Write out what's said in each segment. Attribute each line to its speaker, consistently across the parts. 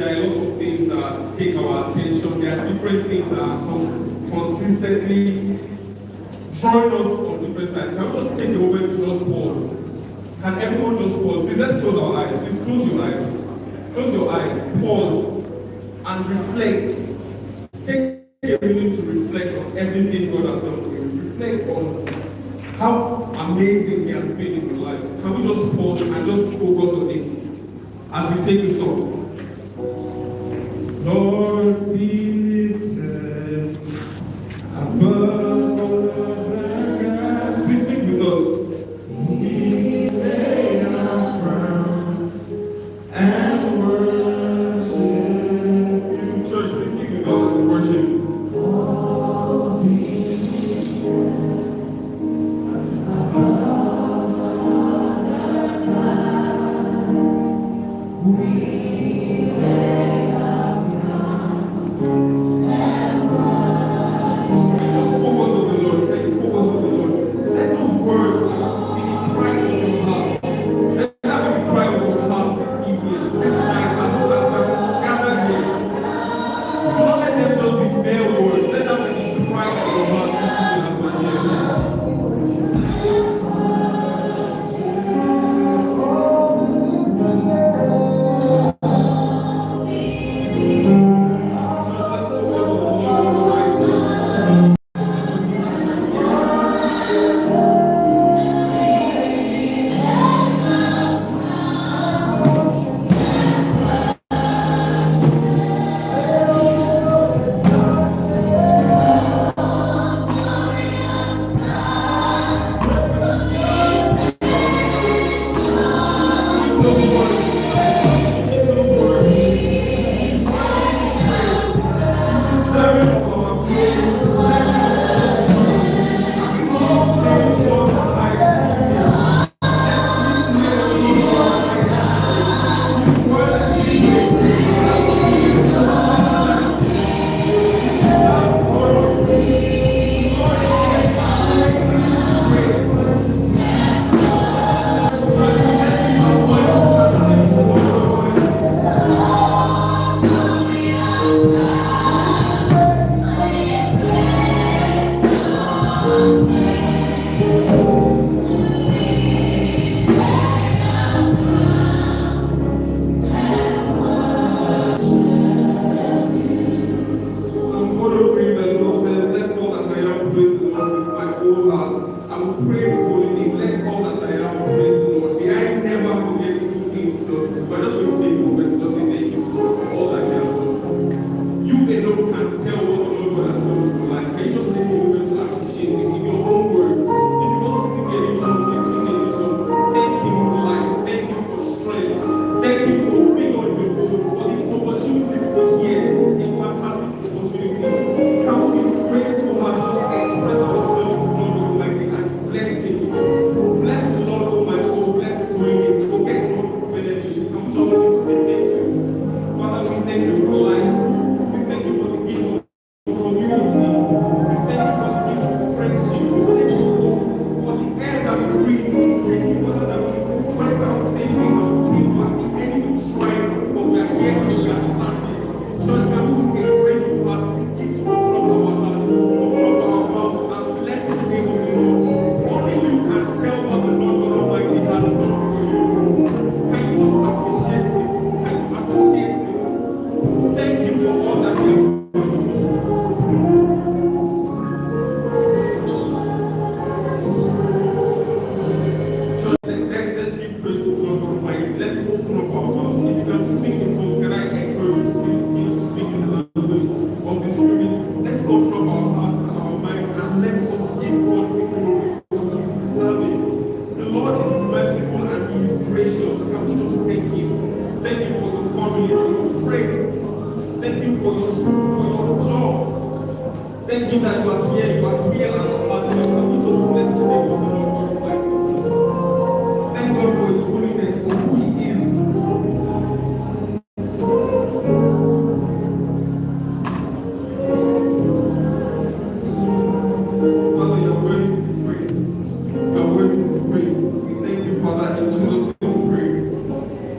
Speaker 1: there are a lot of things that take our attention. There are different things that are consistently drawing us on different sides. Can we just take a moment to just pause? Can everyone just pause? Please let's close our eyes. Please close your eyes. Close your eyes. Pause and reflect. Take a minute to reflect on everything God has done for you. Reflect on how amazing He has been in your life. Can we just pause and just focus on it as we take the song? Lord, be lifted above the gods. Please sing with us. We lay our crowns and worship you. Church, please sing with us as we worship.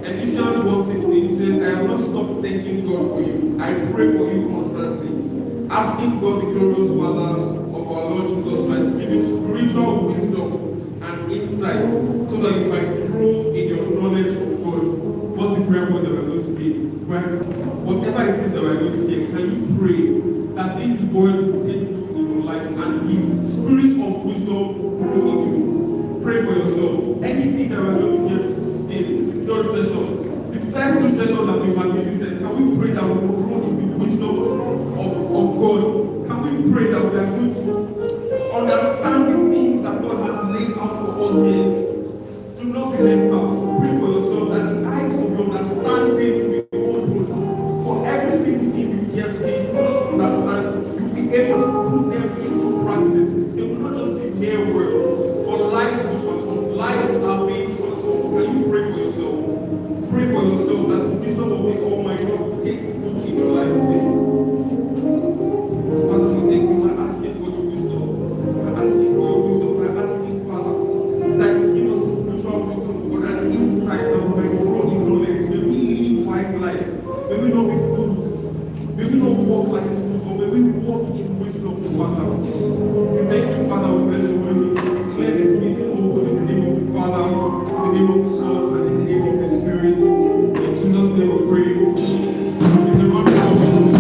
Speaker 2: Ephesians 1:16 says, I have not stopped thanking
Speaker 1: asking God for you. I pray for you constantly. Asking God, the glorious Father of our Lord Jesus Christ, to give you spiritual wisdom and insight so that you might grow in your knowledge of God. What's the prayer point that we're going to be? Whatever it is that we're going to hear, can you pray that these words will take root in your life and the spirit of wisdom grow in you? Pray for yourself. Anything that we're going to get in the third session, the first two sessions have been magnificent. Can we pray that we will grow in the wisdom of God? Can we pray that we are going to understand the things that God has laid out for us here? Do not be left out. Pray for yourself that the eyes of your understanding will be open for every single thing you hear today. You must understand. You'll be able to put them into practice. They will not just be mere words, but lives will transform. Lives are being transformed. Can you pray for yourself? Pray for yourself that the wisdom of the Almighty will take root in your life today. Father, we thank you. We're asking for your wisdom. We're asking for your wisdom. We're asking, Father, that you give us spiritual wisdom, but an insight that we might grow in knowledge. May we live wise lives. May we not be fools. May we not walk like fools, but may we walk in wisdom, Father. We thank you, Father. We bless your holy name. Declare this meeting open in the name of the Father, in the name of the Son, and in the name of the Spirit. In Jesus' name we pray. In the round of applause.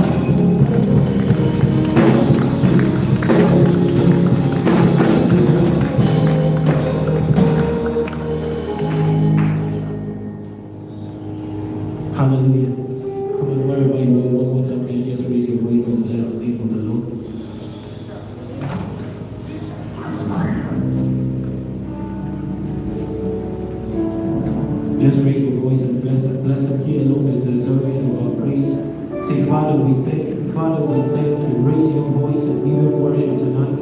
Speaker 2: Hallelujah. Come on, wherever you are, one more time, can you just raise your voice and bless the name of the Lord? Just raise your voice and bless Him. Bless Him. He alone is deserving of our praise. Say, Father, we thank you. Father, we thank you. Raise your voice and give Him worship tonight.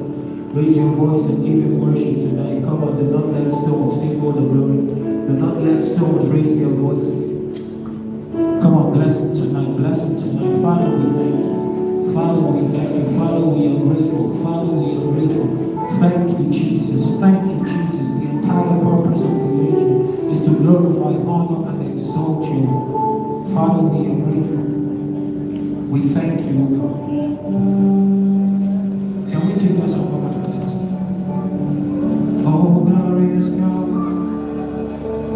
Speaker 2: Raise your voice and give Him worship tonight. Come on, do not let stones take all the glory. Do not let stones raise your voices. Come on, bless Him tonight. Bless Him tonight. Father, we thank you. Father, we thank you. Father, we are grateful. Father, we are grateful. Thank you, Jesus. Thank you, Jesus. The entire purpose of creation is to glorify, honor, and exalt you. Father, we are grateful. We thank you, God. Can we take that song over to Jesus? Oh, glorious God,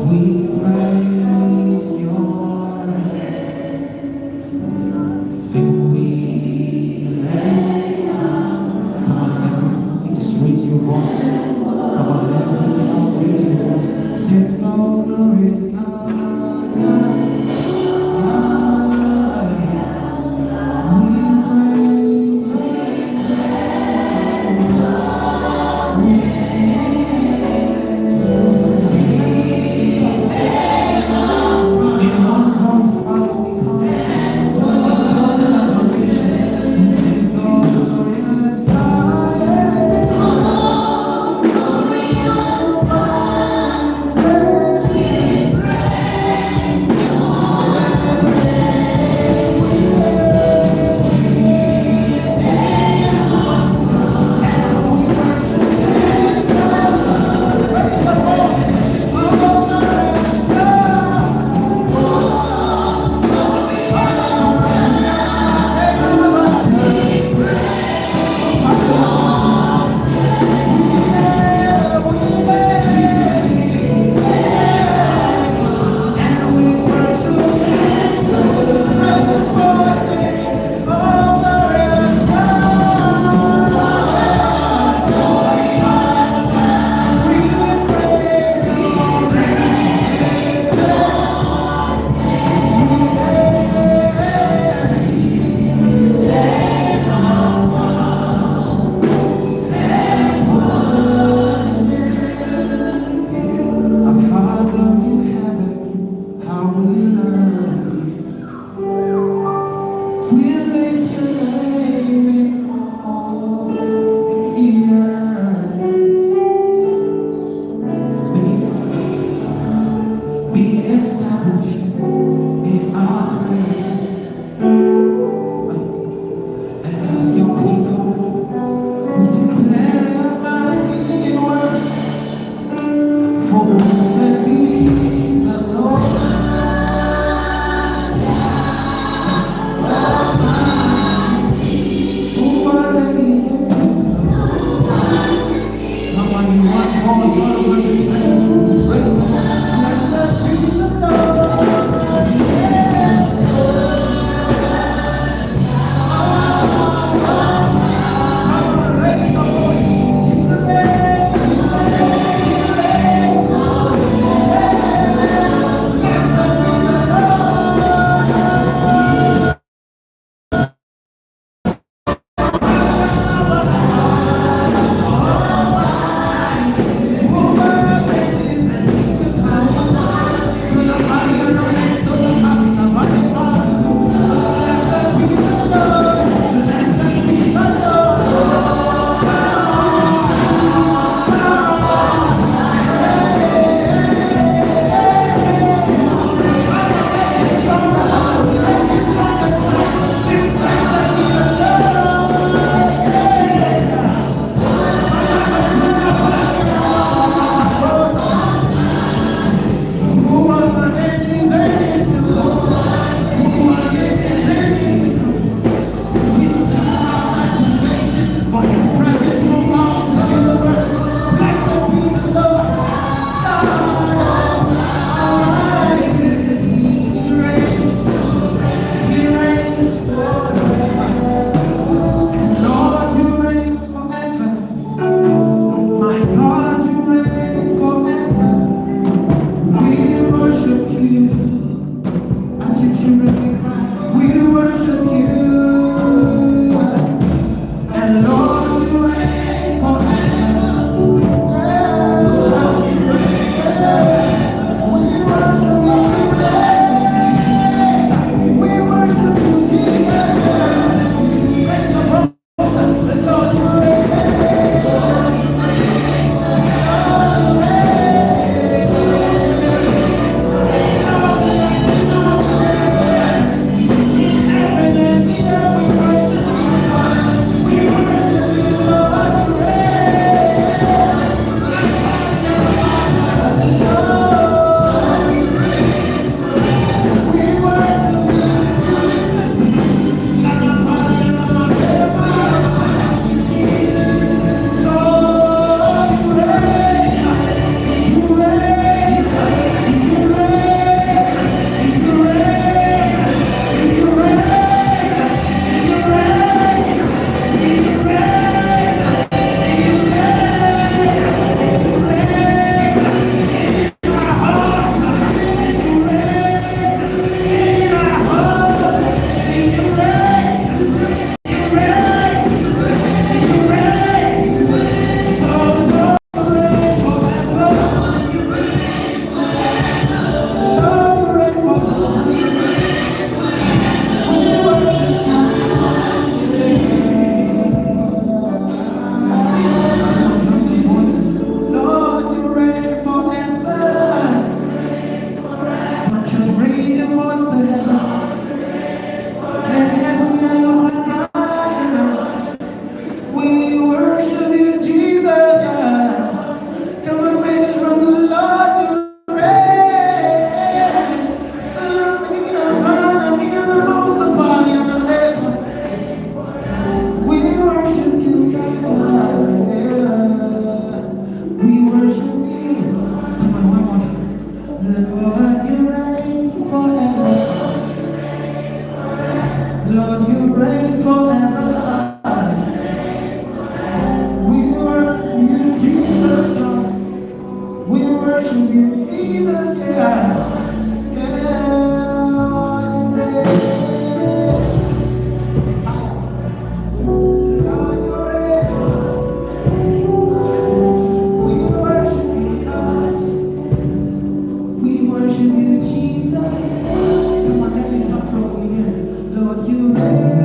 Speaker 2: we praise your name, and we lay down. Come on, everyone, just raise your voice. Come on, everyone, raise your voice. Sing, oh, glorious God. Lord, you reign forever. We worship you, Jesus, Lord. We worship you, Jesus, yeah. Yeah, Lord, you reign. Lord, you reign. We worship you, God. We worship you, Jesus. Come on, let me come from here. Lord, you reign.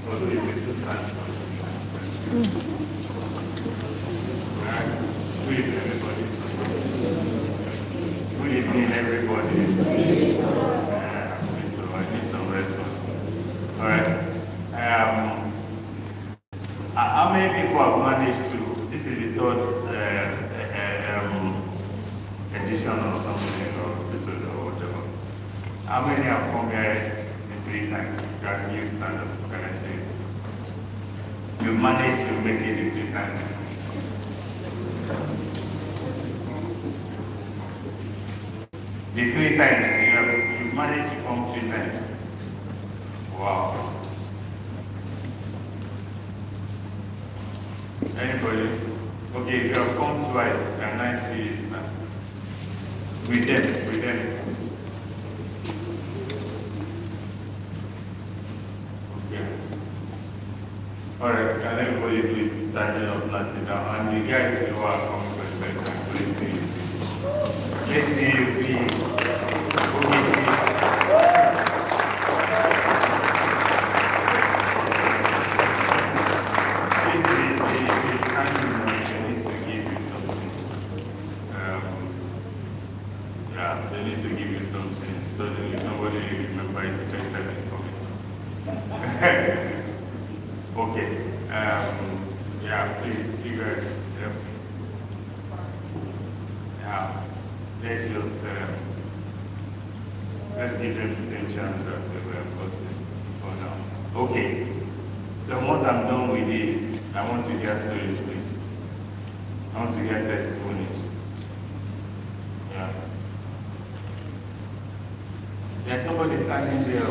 Speaker 3: Also, if you just stand for Alright. Good evening, everybody. Good evening, everybody. So I need some response. Alright. How many people have managed to? This is the third edition or something, or episode or whatever. How many have come here the 3 times? Can you stand up? Can I say? You managed to make it the 3 times. The 3 times, you managed to come 3 times. Wow. Anybody? Okay, if you have come twice, can I see it now? With them. Okay. Alright, can everybody please standing up and sit down? And the guys who are coming for the first time, please see you. Let's see you, please. Okay, they need to give you something so that somebody remember it the first time it's coming. Okay. Yeah, please, you guys. Yep. Yeah. Let's just let's give them the same chance that they were gotten for now. Okay. So once I'm done with this, I want to hear stories, please. I want to hear testimonies. Yeah. There's somebody standing there.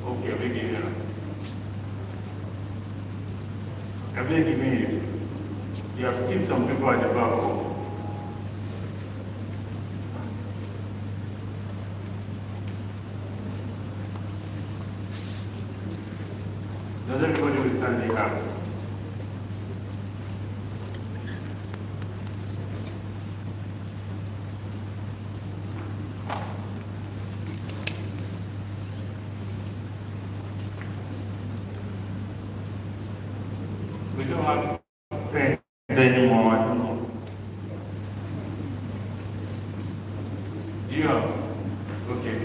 Speaker 3: Okay, we give you. Have they given you? You have skipped some people at the back. Does everybody who is standing up? We don't have friends anymore, I don't know. Do you have? Okay.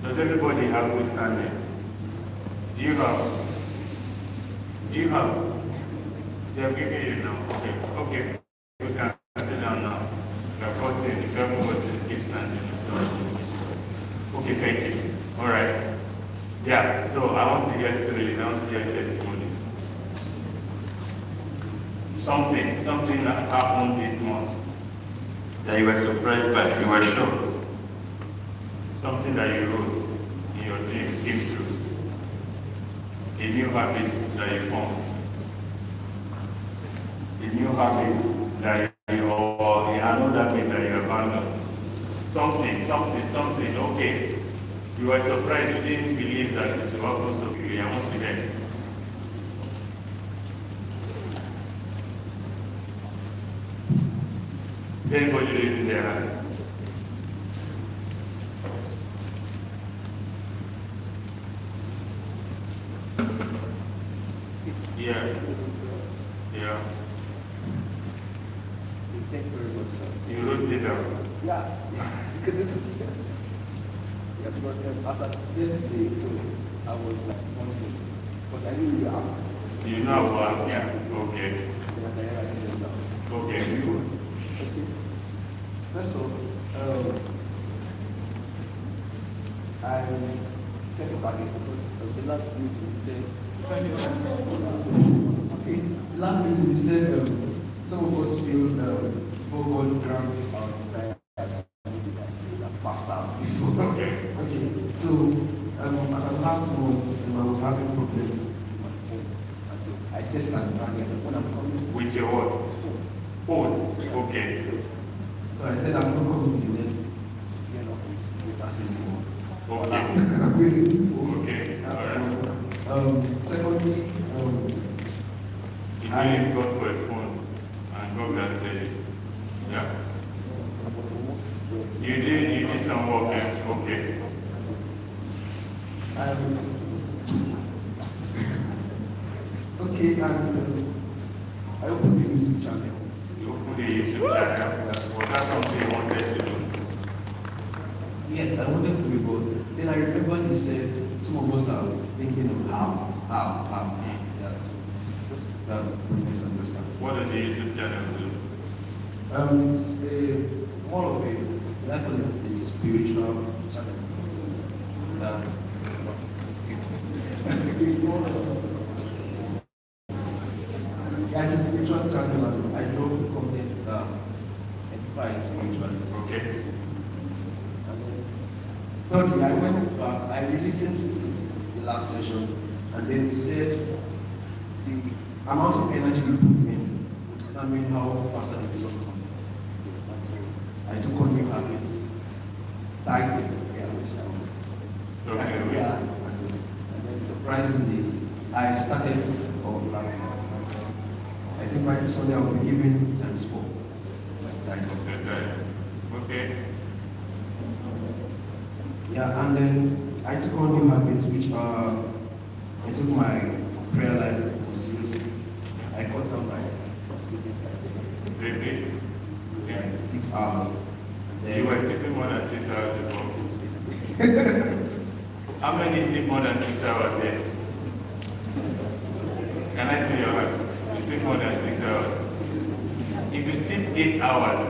Speaker 3: Does everybody have who is standing? Do you have? They are giving you now. Okay. You can sit down now. You have got it. If you haven't got it, keep standing. Okay, thank you. Alright. Yeah, so I want to hear stories, I want to hear testimony. Something that happened this month that you were surprised by, you were shocked. Something that you wrote in your dreams came true. A new habit that you formed. A new habit that you, or another habit that you abandoned. Something, okay. You were surprised, you didn't believe that it was also you. I want to hear. Anybody raising their hand? Yeah.
Speaker 4: Thank you very much, sir.
Speaker 3: You wrote it down.
Speaker 4: Yeah. Yeah, because as at yesterday, so I was like wondering, because I didn't really ask.
Speaker 3: You know what? Yeah. Okay.
Speaker 4: Because I never did it down.
Speaker 3: Okay.
Speaker 4: First of all, I set a target because the last meeting we said, okay, last meeting we said some of us feel before God grants our desire pastor before.
Speaker 3: Okay.
Speaker 4: So as of last month, I was having problems with my phone. I set it as a target when I'm coming.
Speaker 3: With your what? Phone. Okay.
Speaker 4: So I said I'm not coming to the next. You know, with us anymore.
Speaker 3: Okay.
Speaker 4: I'm waiting for.
Speaker 3: Okay. All right.
Speaker 4: Secondly,
Speaker 3: You really got for a phone and God granted it. Yeah. You did some work. Okay.
Speaker 4: Okay, and I opened the YouTube channel.
Speaker 3: You opened a YouTube channel. Was that something you wanted to do?
Speaker 4: Yes, I wanted to be both. Then I remember you said some of us are thinking of how. Yeah, that misunderstand.
Speaker 3: What does the YouTube channel do?
Speaker 4: It's more of a, I call it a spiritual channel. That, yeah, it's a spiritual channel, and I know the content that edifies spiritually.
Speaker 3: Okay.
Speaker 4: Thirdly, I went back, I listened to the last session, and then you said the amount of energy you put in would determine how faster the result comes. And so I took on new habits, dieting, which I was.
Speaker 3: Okay.
Speaker 4: And then surprisingly, I started last month. I think by Sunday I will be giving times 4.
Speaker 3: Okay.
Speaker 4: Yeah, and then I took on new habits, which I took my prayer life seriously. I cut down my sleeping time.
Speaker 3: Really?
Speaker 4: Like 6 hours.
Speaker 3: You were sleeping more than 6 hours before. How many sleep more than 6 hours yet? Can I see your hand? You sleep more than 6 hours. If you sleep 8 hours,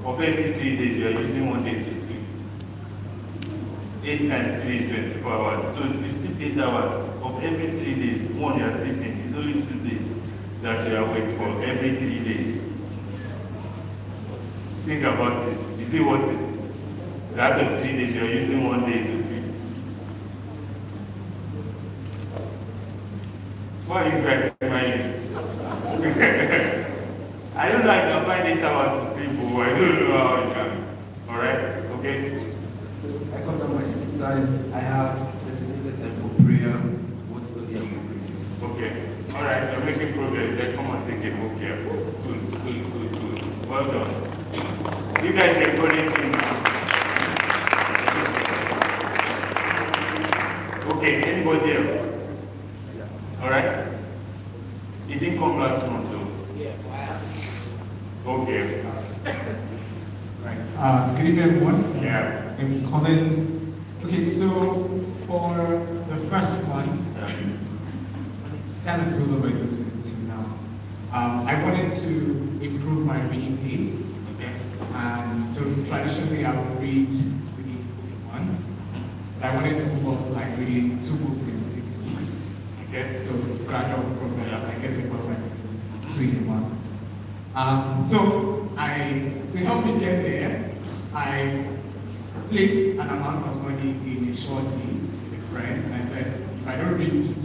Speaker 3: of every 3 days, you are using 1 day to sleep. 8 times 3 is 24 hours. So if you sleep 8 hours, of every 3 days, 1 you are sleeping. It's only 2 days that you are awake for every 3 days. Think about it. Is it worth it? Out of 3 days, you are using 1 day to sleep. Why are you guys smiling? I don't know I can find 8 hours to sleep, but I don't know how I can. Alright? Okay?
Speaker 4: I cut down my sleep time. I have designated time for prayer, what's the day for prayer.
Speaker 3: Okay. Alright, you're making progress. Let's come and take a move here. Good. Well done. You guys are going to. Okay, anybody else? Alright? It didn't come last month, though. Okay.
Speaker 5: Right. Good evening, everyone.
Speaker 3: Yeah.
Speaker 5: My name is Collins. Okay, so for the first one, that is still the way to now. I wanted to improve my reading pace.
Speaker 3: Okay.
Speaker 5: And so traditionally I would read book in one. But I wanted to move on to like reading 2 books in 6 weeks.
Speaker 3: Okay.
Speaker 5: So gradual progress, I get to about like 3 in 1. So to help me get there, I placed an amount of money in a shorty with a friend, and I said, if I don't read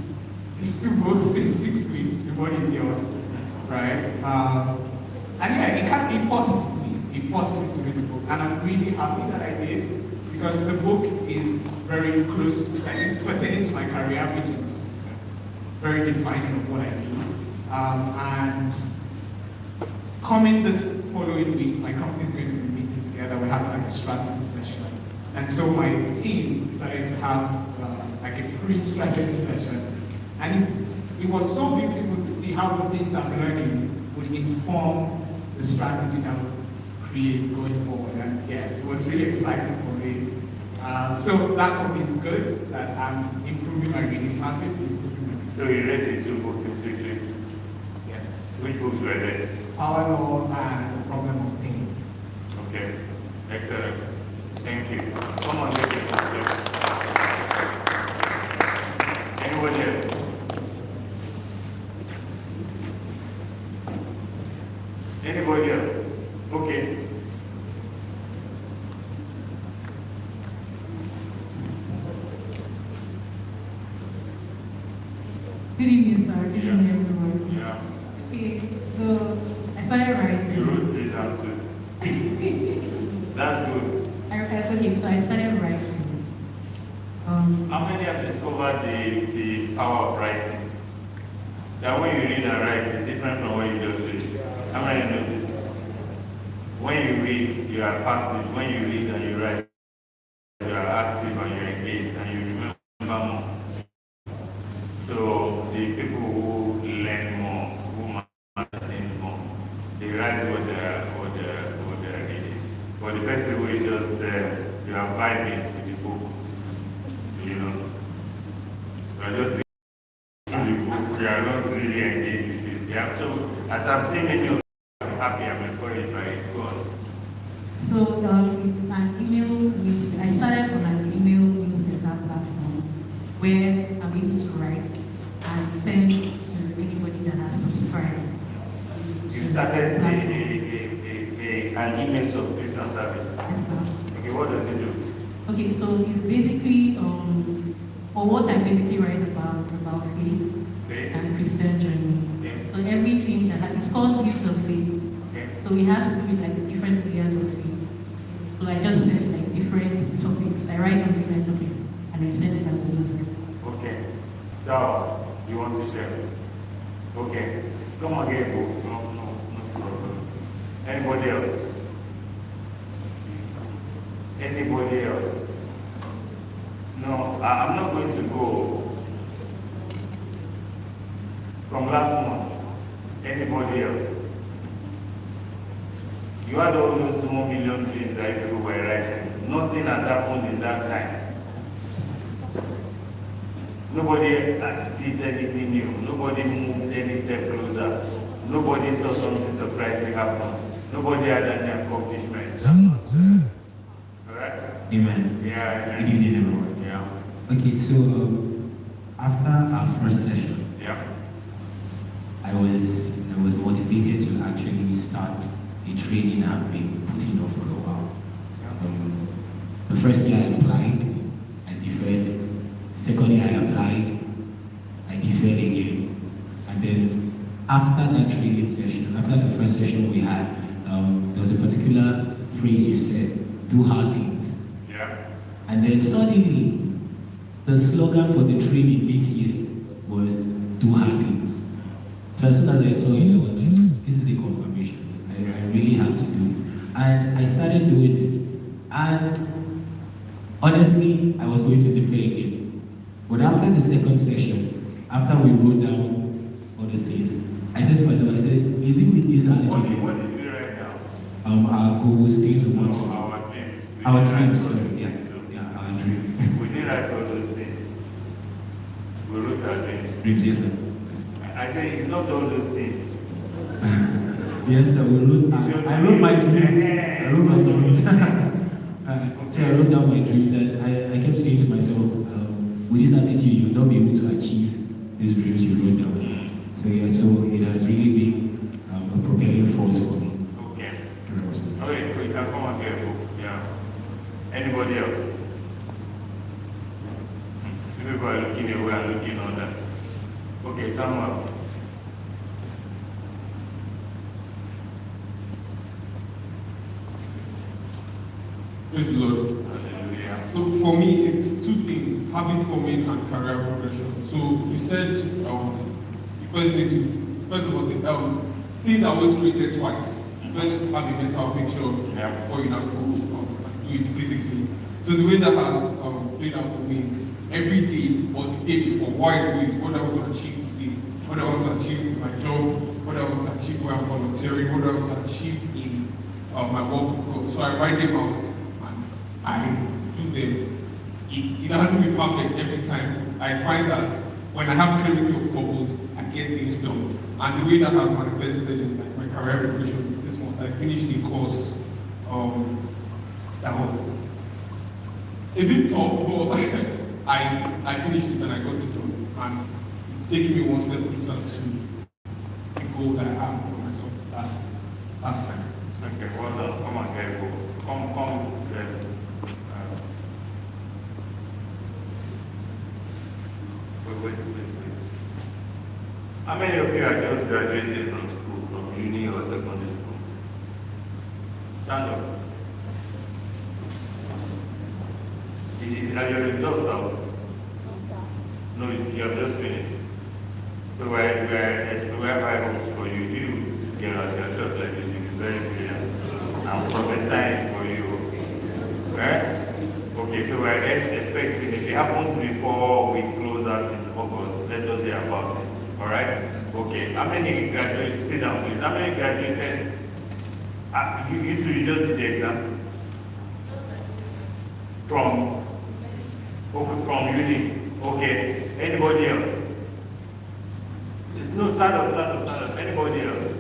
Speaker 5: these 2 books in 6 weeks, the money is yours, right? And yeah, it forces me to read the book, and I'm really happy that I did, because the book is very close, like it's pertaining to my career, which is very defining of what I do. And coming this following week, my company is going to be meeting together. We're having like a strategy session. And so my team decided to have like a pre-strategy session. And it was so beautiful to see how the things I'm learning would inform the strategy that we'll create going forward. And yeah, it was really exciting for me. So that for me is good, that I'm improving my reading habit.
Speaker 3: So you read the 2 books in 6 weeks?
Speaker 5: Yes.
Speaker 3: Which books were there?
Speaker 5: Power Law and The Problem of Pain.
Speaker 3: Okay. Excellent. Thank you. Come on, make it yourself. Anybody else? Anybody else? Okay.
Speaker 6: Good evening, sir. Good evening, everyone.
Speaker 3: Yeah.
Speaker 6: Okay, so I started writing.
Speaker 3: You wrote 3 down too. That's good.
Speaker 6: Okay, so I started writing.
Speaker 3: How many have discovered the power of writing? That when you read and write, it's different from when you just read. How many notice? When you read, you are passive. When you read and you write, you are active and you're engaged and you remember more. So just you are vibing with the book. You know, you are just reading the book. You are not really engaged with it. Yeah. So as I'm saying, many of you are happy. I'm encouraged by it. Go on.
Speaker 6: So it's an email newsletter. I started on an email newsletter platform where I'm able to write and send to anybody that has subscribed.
Speaker 3: You started an email subscription service.
Speaker 6: Yes, sir.
Speaker 3: Okay, what does it do?
Speaker 6: Okay, so it's basically or what I basically write about faith
Speaker 3: Okay.
Speaker 6: and Christian journey.
Speaker 3: Okay.
Speaker 6: So everything it's called Views of Faith.
Speaker 3: Okay.
Speaker 6: So it has to do with like different layers of faith. So I just said like different topics. I write on different topics and I send it as a newsletter.
Speaker 3: Okay. So you want to share? Okay. Come on, get book. No problem. Anybody else? Anybody else? No, I'm not going to go from last month. Anybody else? You had all those 1 million dreams that people were writing. Nothing has happened in that time. Nobody did anything new. Nobody moved any step closer. Nobody saw something surprising happen. Nobody had any accomplishments. Alright?
Speaker 2: Amen.
Speaker 3: Yeah.
Speaker 2: Good evening, everyone.
Speaker 3: Yeah.
Speaker 2: Okay, so after our first session,
Speaker 3: Yeah.
Speaker 2: I was motivated to actually start a training I've been putting off for a while. The first year I applied, I deferred. Second year I applied, I deferred again. And then after that training session, after the first session we had, there was a particular phrase you said, do hard things.
Speaker 3: Yeah.
Speaker 2: And then suddenly, the slogan for the training this year was do hard things. So as soon as I saw it, I was like, this is the confirmation. I really have to do it. And I started doing it. And honestly, I was going to defer again. But after the second session, after we wrote down all these things, I said to myself, I said, is it with this attitude?
Speaker 3: What did we write down?
Speaker 2: Our goals, things we want to.
Speaker 3: No, our dreams. We
Speaker 2: Our
Speaker 3: didn't
Speaker 2: dreams,
Speaker 3: write all
Speaker 2: sorry,
Speaker 3: those
Speaker 2: yeah.
Speaker 3: things, though.
Speaker 2: Yeah, our dreams.
Speaker 3: We didn't write all those things. We wrote our dreams.
Speaker 2: Dreams, yes, sir.
Speaker 3: I say it's not all those things.
Speaker 2: Yes, sir, we wrote, I wrote my dreams. I wrote my dreams. So I wrote down my dreams and I kept saying to myself, with this attitude, you'll not be able to achieve these dreams you wrote down. So yeah, so it has really been a propelling force for me.
Speaker 3: Okay. Okay, we can come and get a book. Yeah. Anybody else? People are looking away and looking on that. Okay, Samuel.
Speaker 1: Praise the Lord.
Speaker 3: Hallelujah.
Speaker 1: So for me, it's two things: habit forming and career progression. So you said you first need to, first of all, things are always created twice. First, have a mental picture before you now go and do it physically. So the way that has played out for me is every day or the day before, what I do is what I want to achieve today, what I want to achieve in my job, what I want to achieve where I'm volunteering, what I want to achieve in my work group. So I write them out. I do them. It hasn't been perfect every time. I find that when I have clarity of purpose, I get things done. And the way that has manifested in like my career progression this month, I finished a course that was a bit tough, but I finished it and I got it done. And it's taken me one step closer to the goal that I have for myself last time.
Speaker 3: Okay, well done. Come on, get a book. Come, yes. Wait. How many of you are just graduated from school, from uni or secondary school? Stand up. Are your results out? No, you have just finished. So we have high hopes for you. You, this girl, as yourself like this, you is very brilliant. I'm prophesying for you. Right? Okay, so we're expecting, if it happens before we close out in August, let us hear about it. Alright? Okay, how many graduated? Sit down, please. How many graduated? You two, you just did the exam? From uni. Okay. Anybody else? No, stand up. Anybody else?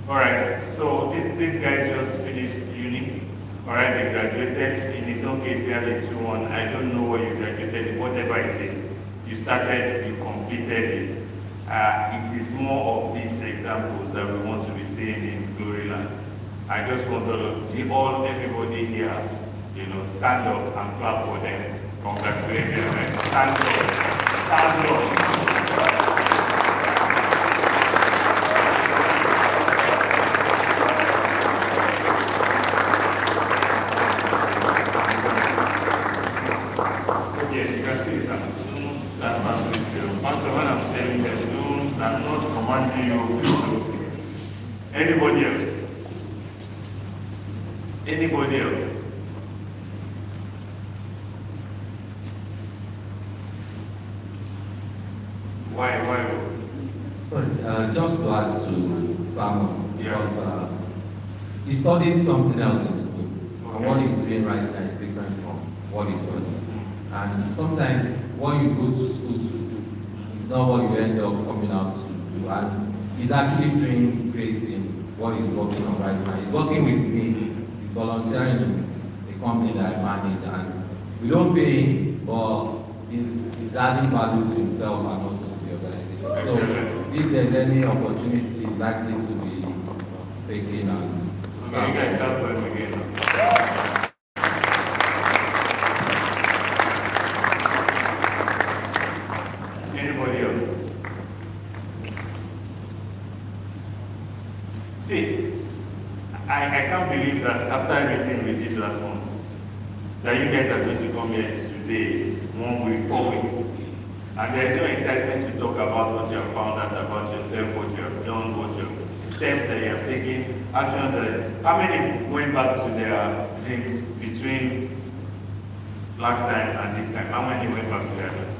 Speaker 3: Alright, so this guy just finished uni. Alright, they graduated. In his own case, he had a 2-1. I don't know what you graduated, whatever it is. You started, you completed it. It is more of these examples that we want to be seeing in Gloryland. I just want everybody here, stand up and clap for them. Congratulations, right? Stand up. Okay, you can see that Pastor, when I'm telling them, I'm not commanding you to do. Anybody else? Anybody else? Why?
Speaker 7: Sorry, just to add to Simon, because he studied something else in school, and what he's doing right now is different from what he studied. And sometimes what you go to school to do is not what you end up coming out to do. And he's actually doing great in what he's working on right now. He's working with me, he's volunteering in a company that I manage, and we don't pay him, but he's adding value to himself and also to the organization. So if there's any opportunity, it's likely to be taken and
Speaker 3: Okay, you guys clap for him again. Anybody else? See, I can't believe that after everything we did last month, that you guys are going to come here today, 1 week, 4 weeks, and there's no excitement to talk about what you have found out about yourself, what you have done, what your steps that you have taken, actions that. How many went back to their dreams between last time and this time? How many went back to their dreams?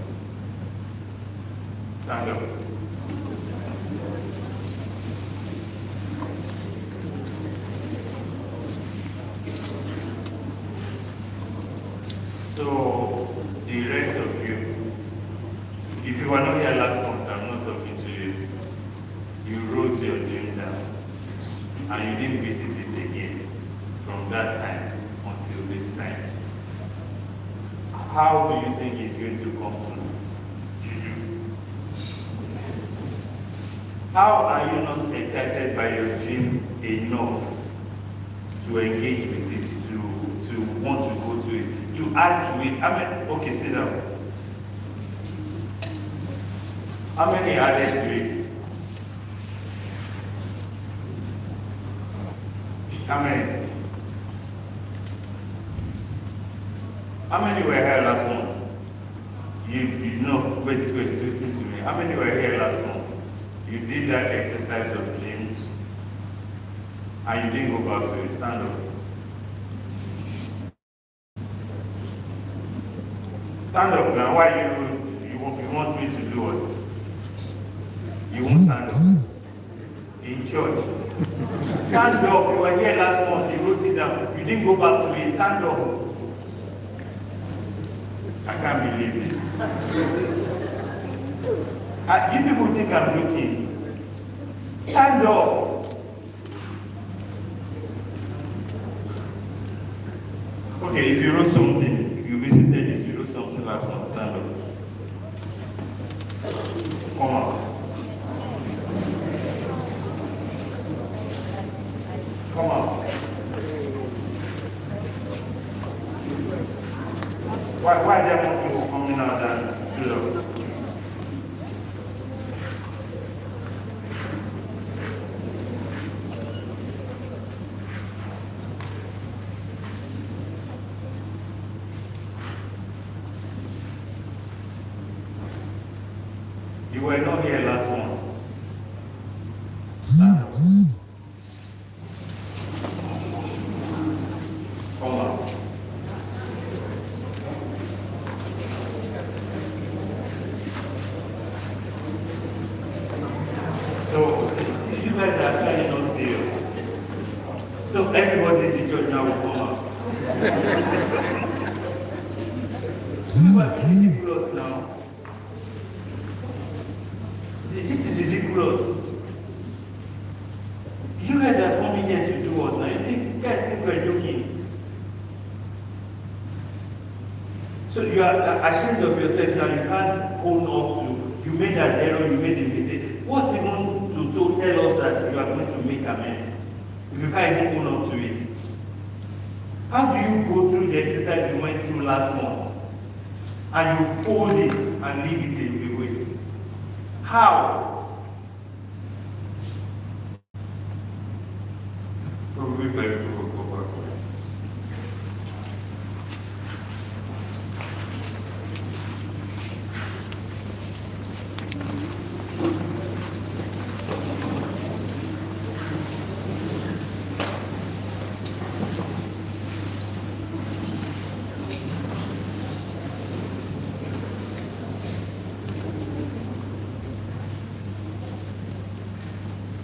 Speaker 3: Stand up. So, the rest of you, if you were not here last month, I'm not talking to you. You wrote your dream down, and you didn't visit it again from that time until this time. How do you think it's going to come through? How are you not excited by your dream enough to engage with it, to want to go to it, to add to it? Okay, sit down. How many added to it? How many? How many were here last month? You know, wait, listen to me. How many were here last month? You did that exercise of dreams, and you didn't go back to it. Stand up. Stand up now. Why you want me to do what? You won't stand up. In church. Stand up. You were here last month. You wrote it down. You didn't go back to it. Stand up. I can't believe it. Do people think I'm joking? Stand up. Okay, if you wrote something, if you visited it, you wrote something last month, stand up. Come on. Come on. Why are there more people coming out than stood up? You were not here last month. Stand up. Come on. So, you guys are clearly not serious. So, everybody in the church now will come out. This is ridiculous. You guys are coming here to do what now? You guys think we're joking? So you are ashamed of yourself now. You can't own up to, you made an error, you made a mistake. What's even to tell us that you are going to make amends if you can't even own up to it? How do you go through the exercise you went through last month and you fold it and leave it away? How? Probably very good.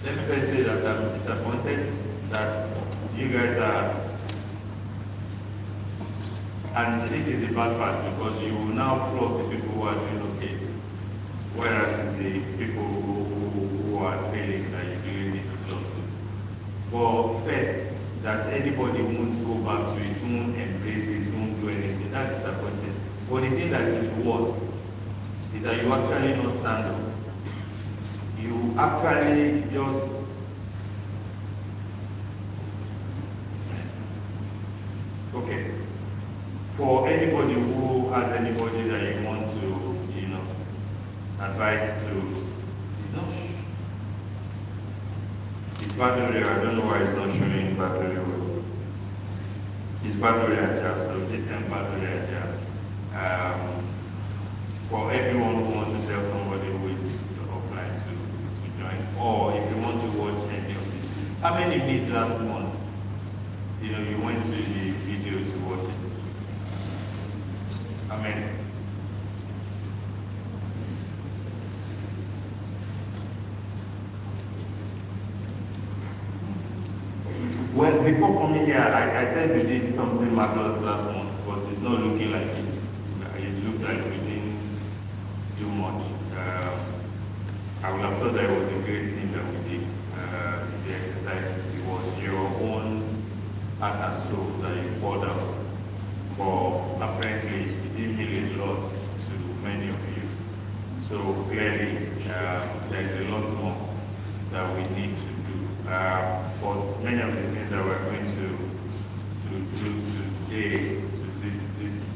Speaker 3: Let me first say that I'm disappointed that you guys are, and this is the bad part because you will now flog the people who are doing okay, whereas it's the people who are failing that you really need to talk to. But first, that anybody won't go back to it, won't embrace it, won't do anything, that's disappointing. But the thing that is worse is that you actually not stand up. You actually just okay. For anybody who has anybody that you want to, advise to, it's battery. I don't know why it's not showing battery. It's battery adjust, so this is battery adjust. For everyone who wants to tell somebody who is offline to join, or if you want to watch any of this. How many meets last month? You went to the video to watch it. How many? Well, before coming here, I said we did something marvelous last month, but it's not looking like it. It looked like we didn't do much. I would have thought that it was a great thing that we did. The exercise, it was your own heart and soul that you poured out. But apparently, it didn't mean a lot to many of you. So clearly, there's a lot more that we need to do. But many of the things that we're going to do today, to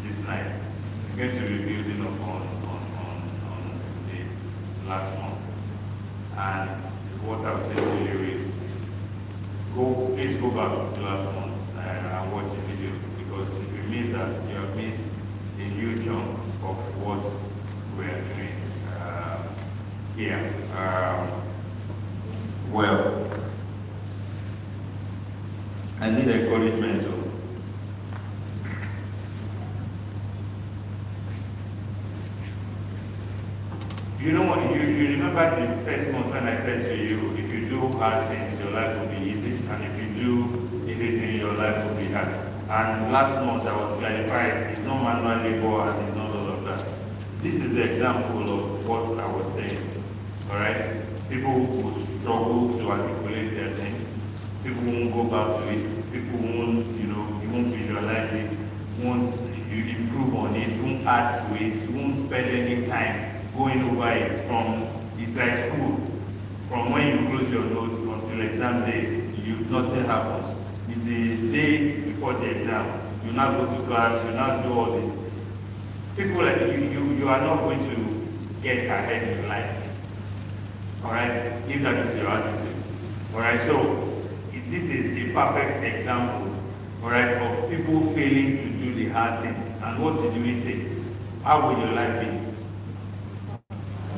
Speaker 3: this night, we're going to be building up on the last month. And what I'll say to you is, please go back to last month and watch the video, because if you miss that, you have missed a huge chunk of what we are doing here. Well, I need encouragement too. You know what, you remember the first month when I said to you, if you do hard things, your life will be easy, and if you do easy things, your life will be hard. And last month I was clarified, it's not manual labor and it's not all of that. This is the example of what I was saying, all right? People will struggle to articulate their things. People won't go back to it. People won't, you won't visualize it, won't improve on it, won't add to it, won't spend any time going over it it's like school. From when you close your notes until exam day, nothing happens. It's the day before the exam. You now go to class, you now do all the people like you are not going to get ahead in life. Alright? If that is your attitude. Alright, so this is a perfect example, alright, of people failing to do the hard things. And what did we say? How will your life be?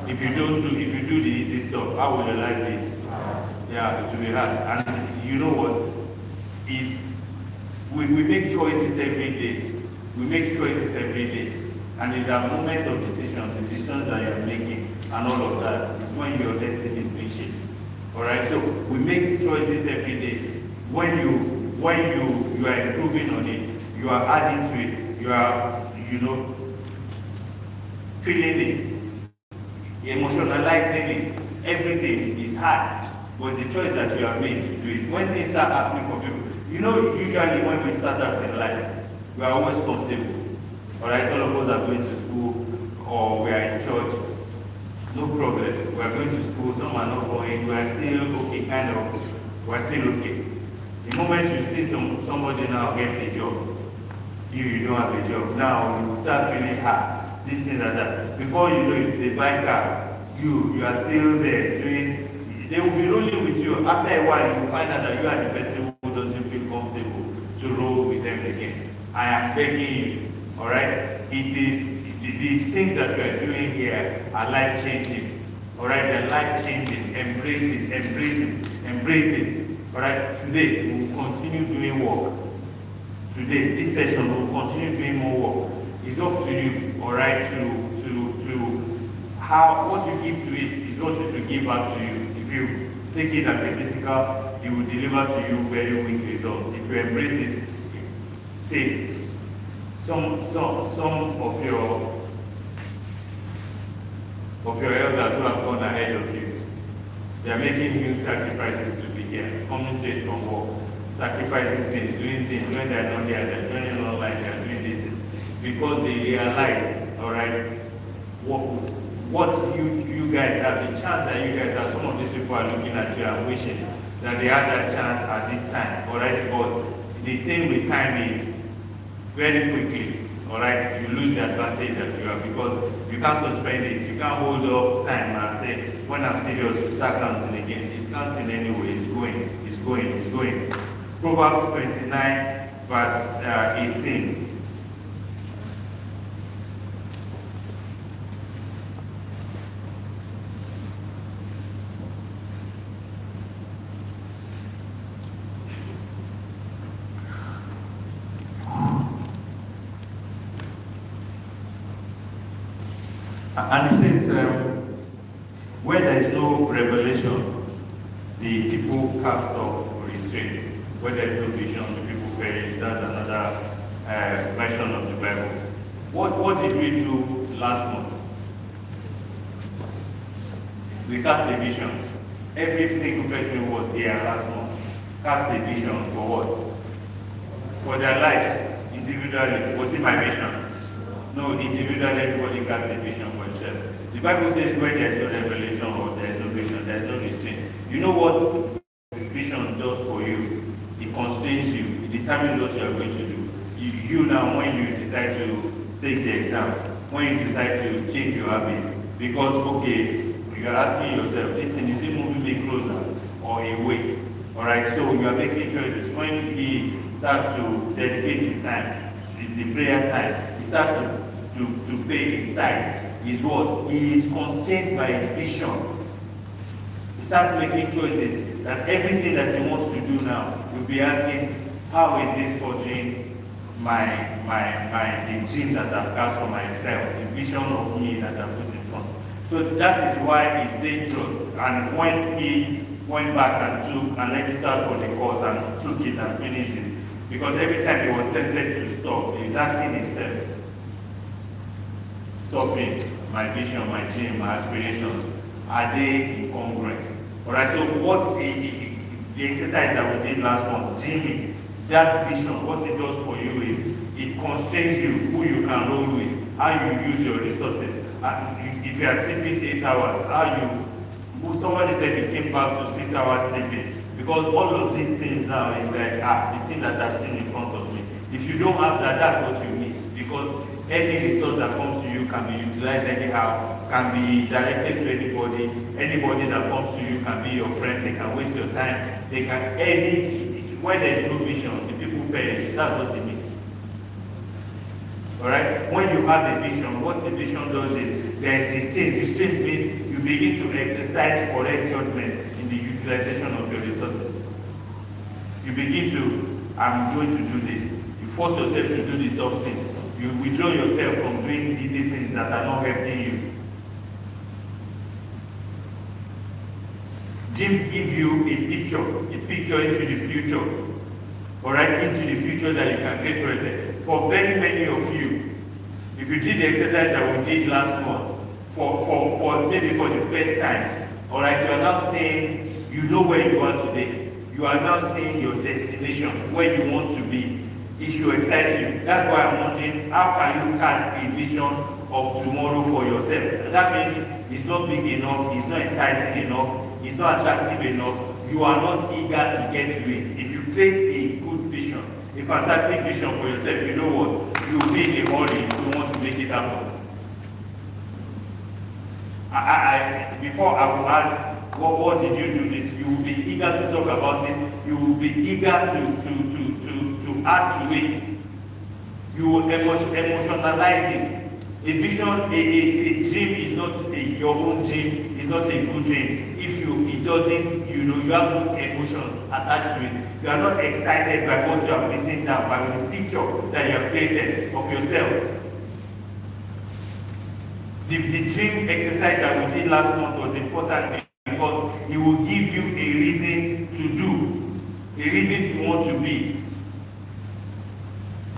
Speaker 3: If you do the easy stuff, how will your life be? Yeah, it will be hard. And you know what? We make choices every day. We make choices every day. And it's a moment of decisions, the decisions that you're making, and all of that. It's when your destiny is being shaped. Alright, so we make choices every day. When you are improving on it, you are adding to it, you are, feeling it, emotionalizing it, everything is hard, but it's a choice that you have made to do it. When things start happening for people, you know, usually when we start out in life, we are always comfortable. Alright, all of us are going to school or we are in church. No problem. We are going to school, some are not going, we are still okay, kind of, we are still okay. The moment you see somebody now gets a job, you don't have a job. Now you start feeling hard, this thing and that. Before you know it, they buy car, you are still there doing, they will be rolling with you. After a while, you will find out that you are the person who doesn't feel comfortable to roll with them again. I am begging you, alright? It is, the things that we are doing here are life-changing. Alright, they're life-changing. Embrace it, embrace it, embrace it. Alright, today we will continue doing work. Today, this session we will continue doing more work. It's up to you, alright, to how what you give to it is what it will give back to you. If you take it as a physical, it will deliver to you very weak results. If you embrace it, say some of your elders who have gone ahead of you, they are making huge sacrifices to be here, coming straight from work, sacrificing things, doing things when they are not here, they're joining online, they're doing this because they realize, alright, what you guys have, the chance that you guys have. Some of these people are looking at you and wishing that they had that chance at this time, alright, but the thing with time is very quickly, alright, you lose the advantage that you have because you can't suspend it, you can't hold up time and say, when I'm serious, start counting again. It's counting anyway, it's going, it's going, it's going. Proverbs 29, verse 18. And it says, where there is no revelation, the people cast off restraint. Where there is no vision, the people perish. That's another version of the Bible. What did we do last month? We cast a vision. Every single person who was here last month cast a vision for what? For their lives, individually. Was it my vision? No, individually, everybody cast a vision for himself. The Bible says where there is no revelation or there is no vision, there is no restraint. You know what vision does for you? It constrains you. It determines what you are going to do. You now, when you decide to take the exam, when you decide to change your habits, because, okay, you are asking yourself, this thing, is it moving me closer or away? Alright, so you are making choices. When he starts to dedicate his time, the prayer time, he starts to pay his time. Is what? He is constrained by his vision. He starts making choices that everything that he wants to do now, you'll be asking, how is this forging the dream that I've cast for myself, the vision of me that I've put in front. So that is why it's dangerous. And when he went back and took and registered for the course and took it and finished it, because every time he was tempted to stop, he was asking himself, stopping my vision, my dream, my aspirations, are they in congruence? Alright, so what the exercise that we did last month, dreaming, that vision, what it does for you is it constrains you, who you can roll with, how you use your resources. If you are sleeping 8 hours, somebody said you came back to 6 hours sleeping. Because all of these things now is like, the thing that I've seen in front of me. If you don't have that, that's what you miss. Because any resource that comes to you can be utilized anyhow, can be directed to anybody. Anybody that comes to you can be your friend, they can waste your time. They can, where there is no vision, the people perish. That's what it means. Alright? When you have a vision, what the vision does is, there is restraint. Restraint means you begin to exercise correct judgment in the utilization of your resources. You begin to, I'm going to do this. You force yourself to do the tough things. You withdraw yourself from doing easy things that are not helping you. Dreams give you a picture into the future. Alright, into the future that you can create for yourself. For very many of you, if you did the exercise that we did last month, maybe for the first time, All right, you are now saying you know where you are today. You are now seeing your destination, where you want to be. It should excite you. That's why I'm wondering, how can you cast a vision of tomorrow for yourself? That means it's not big enough, it's not enticing enough, it's not attractive enough. You are not eager to get to it. If you create a good vision, a fantastic vision for yourself, you know what? You'll be in a hurry to want to make it happen. Before I will ask, what did you do this? You will be eager to talk about it. You will be eager to add to it. You will emotionalize it. A vision, a dream is not your own dream. It's not a good dream. If it doesn't, you have no emotions attached to it. You are not excited by what you have written down, by the picture that you have created of yourself. The dream exercise that we did last month was important because it will give you a reason to do, a reason to want to be.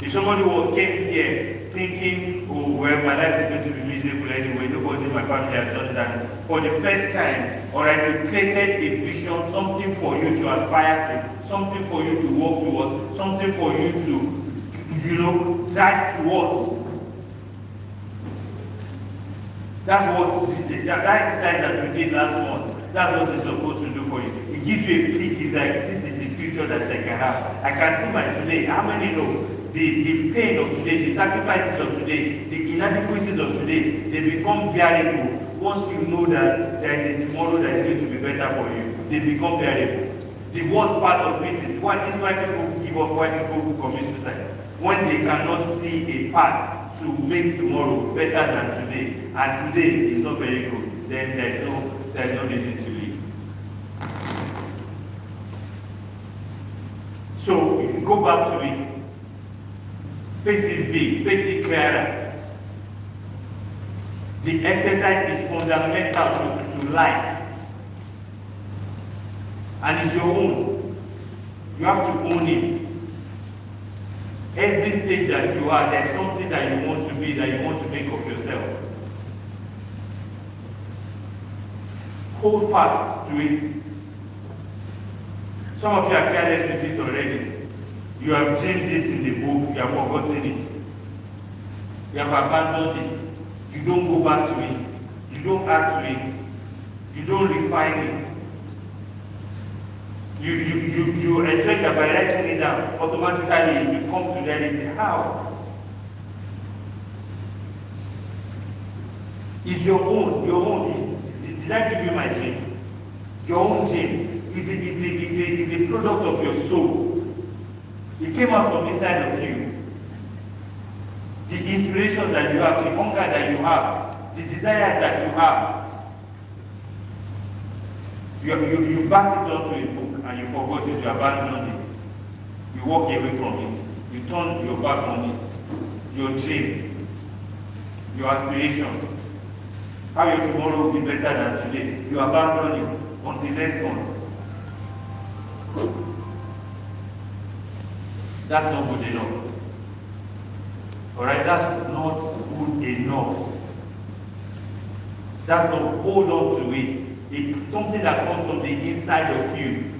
Speaker 3: If somebody came here thinking, oh, well, my life is going to be miserable anyway, nobody in my family has done that. For the first time, all right, you created a vision, something for you to aspire to, something for you to work towards, something for you to drive towards. That's what that exercise that we did last month. That's what it's supposed to do for you. It gives you a click. It's like, this is the future that I can have. I can see my today. How many know the pain of today, the sacrifices of today, the inadequacies of today, they become bearable once you know that there is a tomorrow that is going to be better for you. They become bearable. The worst part of it is why people give up, why people commit suicide. When they cannot see a path to make tomorrow better than today, and today is not very good, then there's no reason to live. So you go back to it. Faith is big, faith is clearer. The exercise is fundamental to life. And it's your own. You have to own it. Every stage that you are, there's something that you want to be, that you want to make of yourself. Hold fast to it. Some of you are careless with it already. You have changed it in the book, you have forgotten it. You have abandoned it. You don't go back to it. You don't add to it. You don't refine it. You expect that by writing it down, automatically it will come to reality. How? It's your own. Did I give you my dream? Your own dream is a product of your soul. It came out from inside of you. The inspiration that you have, the hunger that you have, the desire that you have. You backed it onto a book and you forgot it, you abandoned it. You walk away from it. You turn your back on it. Your dream, your aspiration, how your tomorrow will be better than today. You abandon it until next month. That's not good enough. Alright, that's not good enough. That's not, hold on to it. It's something that comes from the inside of you.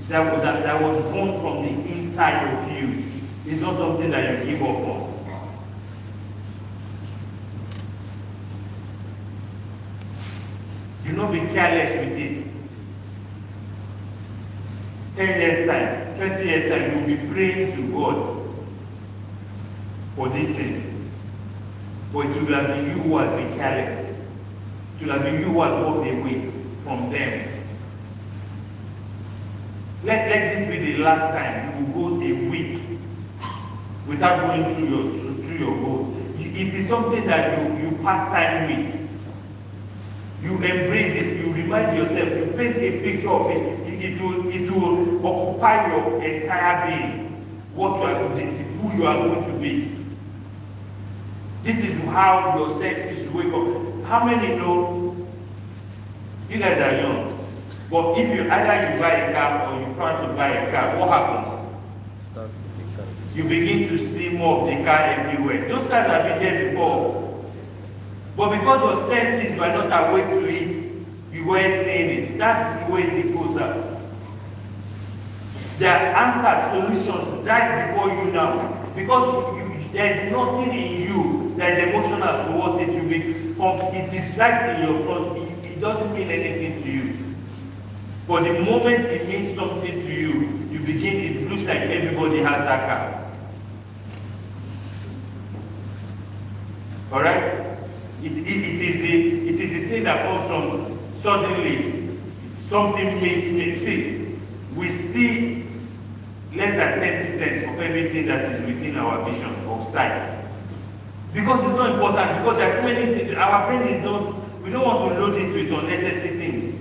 Speaker 3: That was born from the inside of you. It's not something that you give up on. Do not be careless with it. 10 years time, 20 years time, you will be praying to God for these things. But it will have been you who has been careless. It will have been you who has walked away from them. Let this be the last time you will go a week without going through your goals. It is something that you pass time with. You embrace it, you remind yourself, you paint a picture of it. It will occupy your entire being, who you are going to be. This is how your senses wake up. How many know? You guys are young, but if you either buy a car or you plan to buy a car, what happens? You begin to see more of the car everywhere. Those cars have been there before. But because your senses were not awake to it, you you weren't saying it. That's the way it goes up. There are answers, solutions right before you now. Because there's nothing in you that is emotional towards it. It is right in your front. It doesn't mean anything to you. But the moment it means something to you, it looks like everybody has that car. Alright? It is the thing that comes from suddenly something makes me see. We see less than 10% of everything that is within our vision of sight. Because it's not important, because there are too many things. Our brain is not, we don't want to load it with unnecessary things.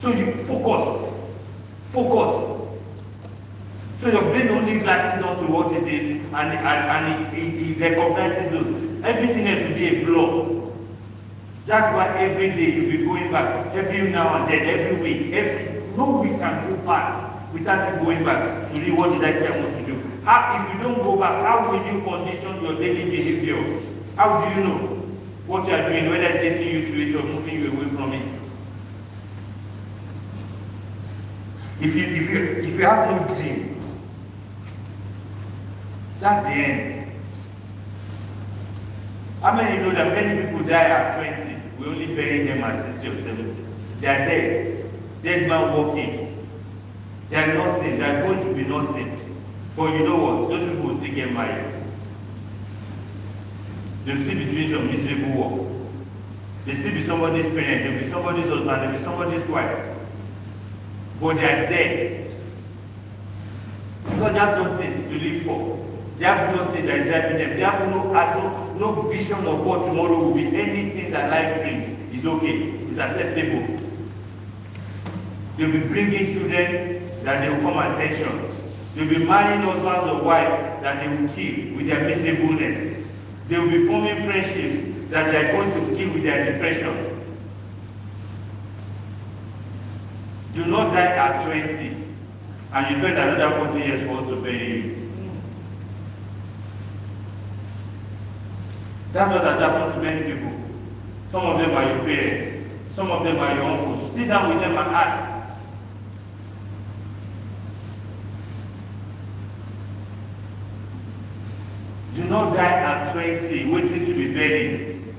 Speaker 3: So you focus. So your brain only latches onto what it is and it recognizes those. Everything else will be a blur. That's why every day you'll be going back, every now and then, every week. No week can go past without you going back to read what did I say I want to do. If you don't go back, how will you condition your daily behavior? How do you know what you are doing, whether it's getting you to it or moving you away from it? If you have no dream, that's the end. How many know that many people die at 20? We only bury them at 60 or 70. They are dead. Dead man walking. They are nothing. They are going to be nothing. But you know what? Those people will still get married. They'll still be doing some miserable work. They'll still be somebody's parent. They'll be somebody's husband. They'll be somebody's wife. But they are dead. Because they have nothing to live for. They have nothing that is driving them. They have no vision of what tomorrow will be. Anything that life brings is okay. It's acceptable. They'll be bringing children that they will come and pension. They'll be marrying husbands or wives that they will kill with their miserableness. They will be forming friendships that they are going to kill with their depression. Do not die at 20 and you spend another 40 years for us to bury you. That's what has happened to many people. Some of them are your parents. Some of them are your uncles. Sit down with them and ask. Do not die at 20 waiting to be buried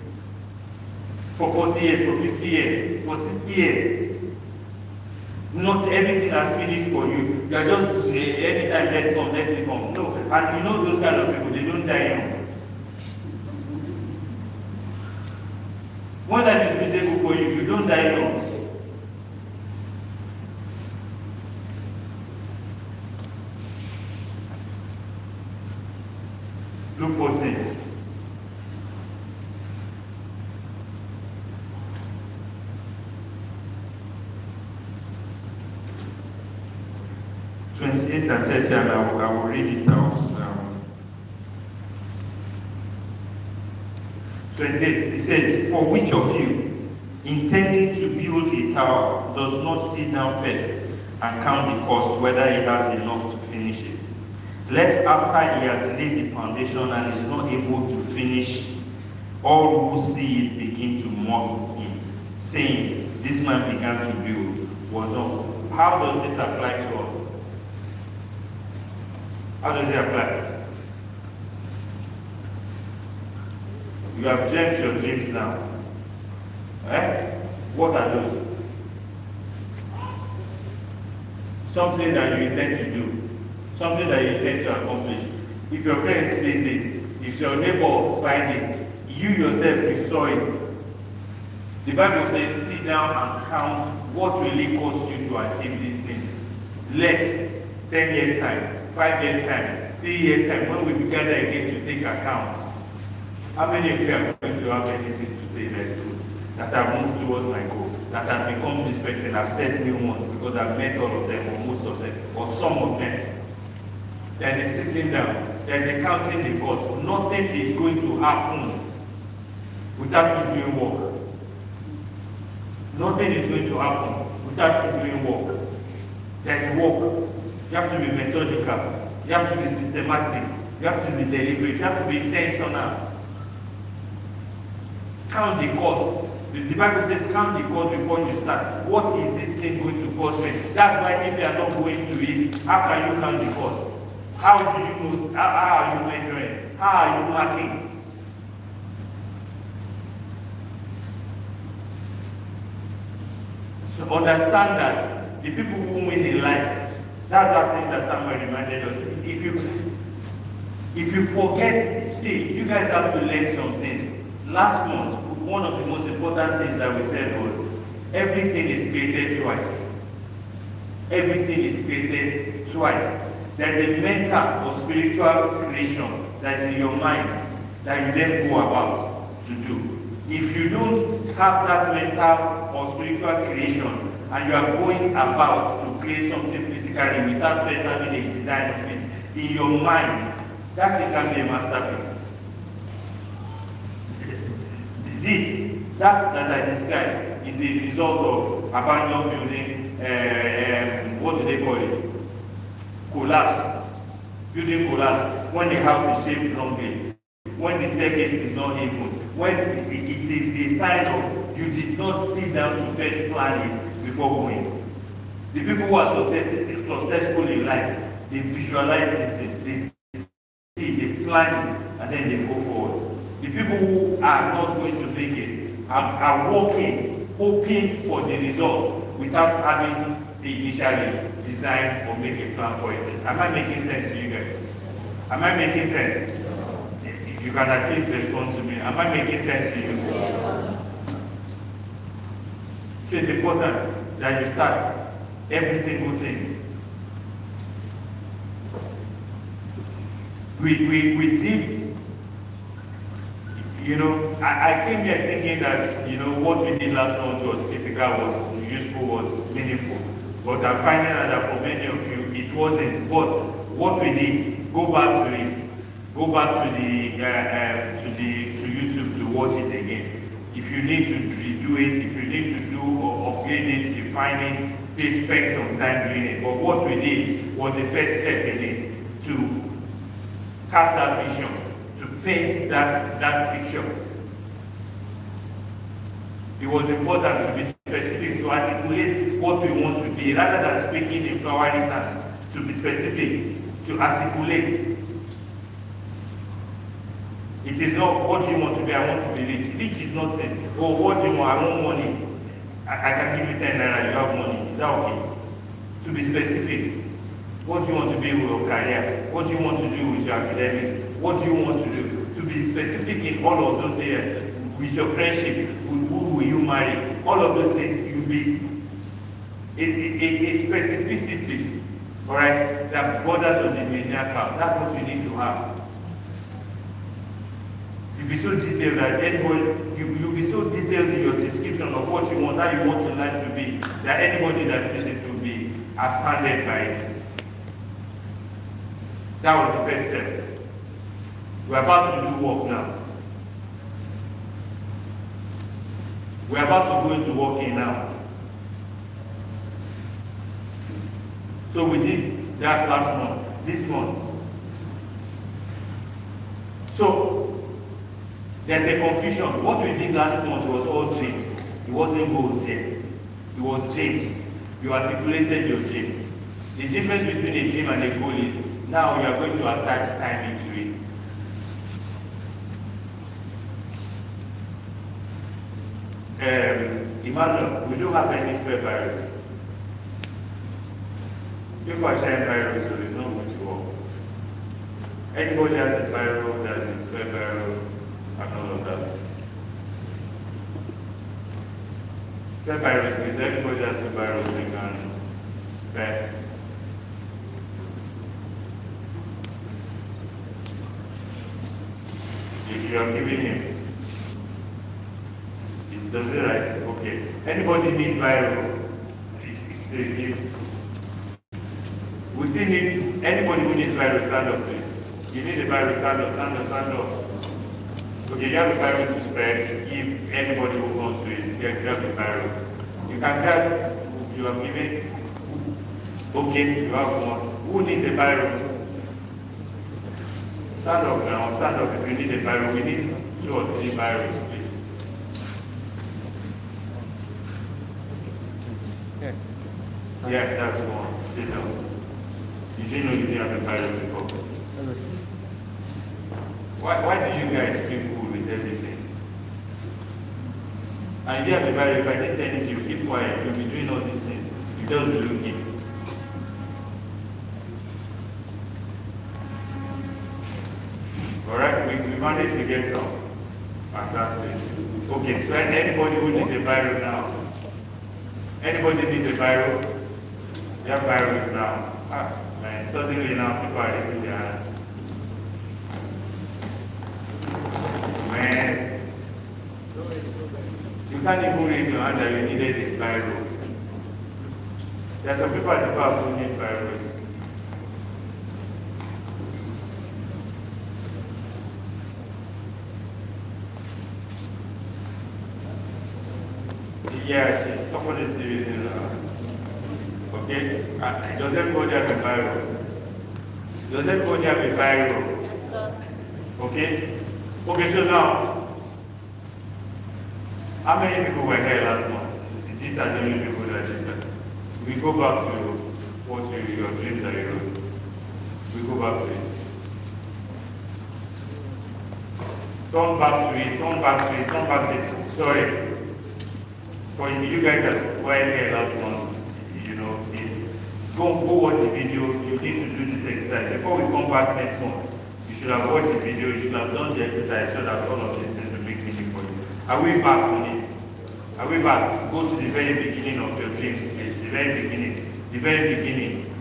Speaker 3: for 40 years, for 50 years, for 60 years. Not everything has finished for you. You are just anytime let it come. No, and you know those kind of people, they don't die young. When life is miserable for you, you don't die young. Luke 14. And 30, and I will read it out now. 28, it says, "For which of you, intending to build a tower, does not sit down first and count the cost, whether he has enough to finish it? Lest after he has laid the foundation and is not able to finish, all who see it begin to mock him, saying, this man began to build." Well, no. How does this apply to us? How does it apply? You have dreamt your dreams now. What are those? Something that you intend to do. Something that you intend to accomplish. If your friend sees it, if your neighbor finds it, you yourself, you saw it. The Bible says, sit down and count what will it cost you to achieve these things. Less 10 years time. 5 years time, 3 years time, when we gather again to take account. How many of you are going to have anything to say that I've moved towards my goal, that I've become this person, I've said new ones because I've met all of them, or most of them, or some of them. There's a sitting down, there's a counting the cost. Nothing is going to happen without you doing work. Nothing is going to happen without you doing work. There's work. You have to be methodical. You have to be systematic. You have to be deliberate. You have to be intentional. Count the cost The Bible says, count the cost before you start. What is this thing going to cost me? That's why if you are not going to it, how can you count the cost? How do you know? How are you measuring? How are you marking? So understand that the people who win in life, that's that thing that Samuel reminded us. If you forget, see, you guys have to learn some things. Last month, one of the most important things that we said was, everything is created twice. Everything is created twice. There's a mental or spiritual creation that is in your mind that you then go about to do. If you don't have that mental or spiritual creation and you are going about to create something physically without first having a design of it in your mind, that thing can be a masterpiece. That I described is a result of abandoned building, what do they call it? Collapse. Building collapse. When the house is shaped wrongly, when the staircase is not even, when it is a sign of you did not sit down to first plan it before going. The people who are successful in life, they visualize these things, they see, they plan it, and then they go forward. The people who are not going to make it are working, hoping for the results without having initially design or make a plan for it. Am I making sense to you guys? Am I making sense? You can at least respond to me. Am I making sense to you? So it's important that you start every single thing. We did, I came here thinking that, what we did last month was critical, was useful, was meaningful. But I'm finding out that for many of you, it wasn't. But what we did, go back to it. Go back to to YouTube to watch it again. If you need to redo it, if you need to do or upgrade it, refine it, please spend some time doing it. But what we did was the first step in it to cast that vision, to paint that picture. It was important to be specific, to articulate what we want to be, rather than speaking in flowery terms, to be specific, to articulate. It is not what do you want to be, I want to be rich. Rich is nothing. Or what do you want, I want money. I can give you 10 naira, you have money. Is that okay? To be specific. What do you want to be with your career? What do you want to do with your academics? What do you want to do? To be specific in all of those areas. With your friendship, with who will you marry? All of those things, you'll be a specificity, all right, that borders on the maniacal. That's what you need to have. You'll be so detailed that you'll be so detailed in your description of what you want, how you want your life to be, that anybody that sees it will be offended by it. That was the first step. We're about to do work now. We're about to go into working now. So we did that last month, this month. So there's a confusion. What we did last month was all dreams. It wasn't goals yet. It was dreams. You articulated your dream. The difference between a dream and a goal is now you are going to attach time into it. Emmanuel, we don't have any spare barrels. If I share barrels, so it's not going to work. Anybody has a barrel that is spare barrel and all of that? Spare barrels, please. Everybody has a barrel they can spare. If you are giving him, does it right? Okay. Anybody need Bible? We still need anybody who needs Bible, stand up, please. You need a Bible, stand up, stand up, stand up. Okay, you have a Bible to spare. If anybody who wants to it, you can grab the Bible. You can grab, you have given. Okay, you have one. Who needs a Bible? Stand up now, stand up if you need a Bible. We need 2 or 3 Bibles, please. Yeah, that's the one. Sit down. You didn't know you didn't have a Bible before. Why do you guys feel cool with everything? And you have a Bible, if I didn't say anything, you keep quiet, you'll be doing all these things. You just be looking. Alright, we managed to get some. Fantastic. Okay, so anybody who needs a Bible now? Anybody needs a Bible? You have Bibles now. Ah, man, suddenly now people are raising their hand. Man, you can't even raise your hand that you needed a Bible. There are some people at the back who need Bibles. Yeah, somebody is serious. Okay? Does everybody have a Bible? Does everybody have a Bible?
Speaker 8: Yes, sir.
Speaker 3: Okay? Okay, so now, how many people were here last month? These are the only people that listen. We go back to what your dreams that you wrote. We go back to it. Turn back to it, turn back to it, turn back to it. Sorry. For you guys that were here last month, you know, is go watch the video. You need to do this exercise. Before we come back next month, you should have watched the video, you should have done the exercise so that all of these things will make meaning for you. Are we back on it? Are we back? Go to the very beginning of your dreams, please. The very beginning. The very beginning.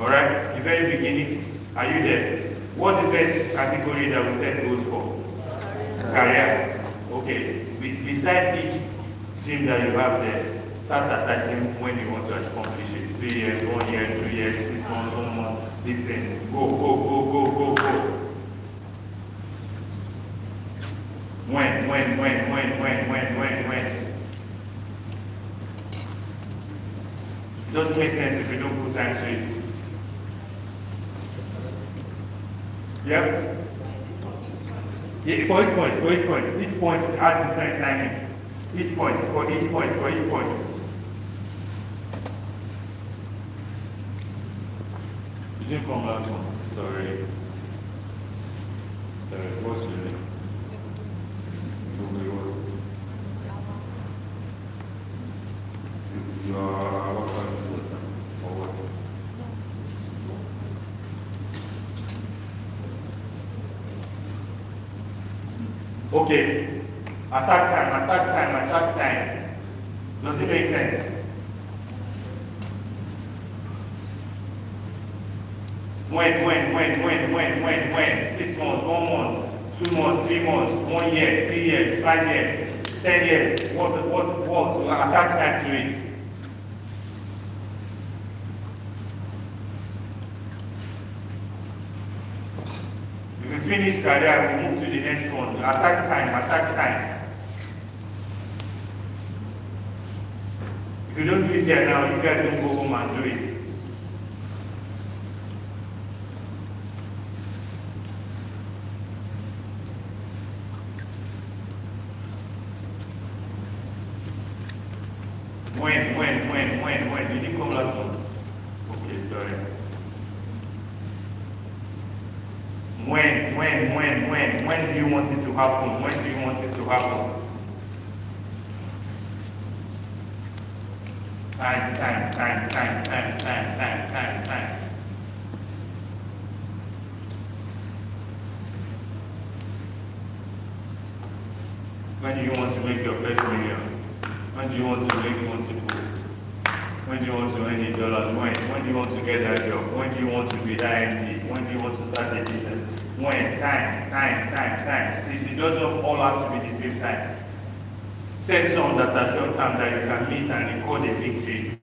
Speaker 3: Alright? The very beginning. Are you there? What's the first category that we said goes for? Career. Okay. Beside each dream that you have there, start attaching when you want to accomplish it. 3 years, 1 year, 2 years, 6 months, 1 month. Listen. Go. When? It doesn't make sense if you don't put time to it. Yep. Yeah, for each point. Each point has different timing. Each point. You didn't come last one. Sorry. What's your name? You are what kind of person? Or what? Okay. Attack time. Does it make sense? When? 6 months, 1 month, 2 months, 3 months, 1 year, 3 years, 5 years, 10 years. What? Attack time to it. If we finish career, we move to the next one. Attack time. If you don't do it here now, you guys don't go home and do it. When? You didn't come last month. Okay, sorry. When do you want it to happen? Time. When do you want to make your first million? When do you want to make multiple? When do you want to earn $8? When do you want to get that job? When do you want to be that MD? When do you want to start a business? When? Time. See, it doesn't all have to be the same time. Set some that are short term that you can meet and record a victory.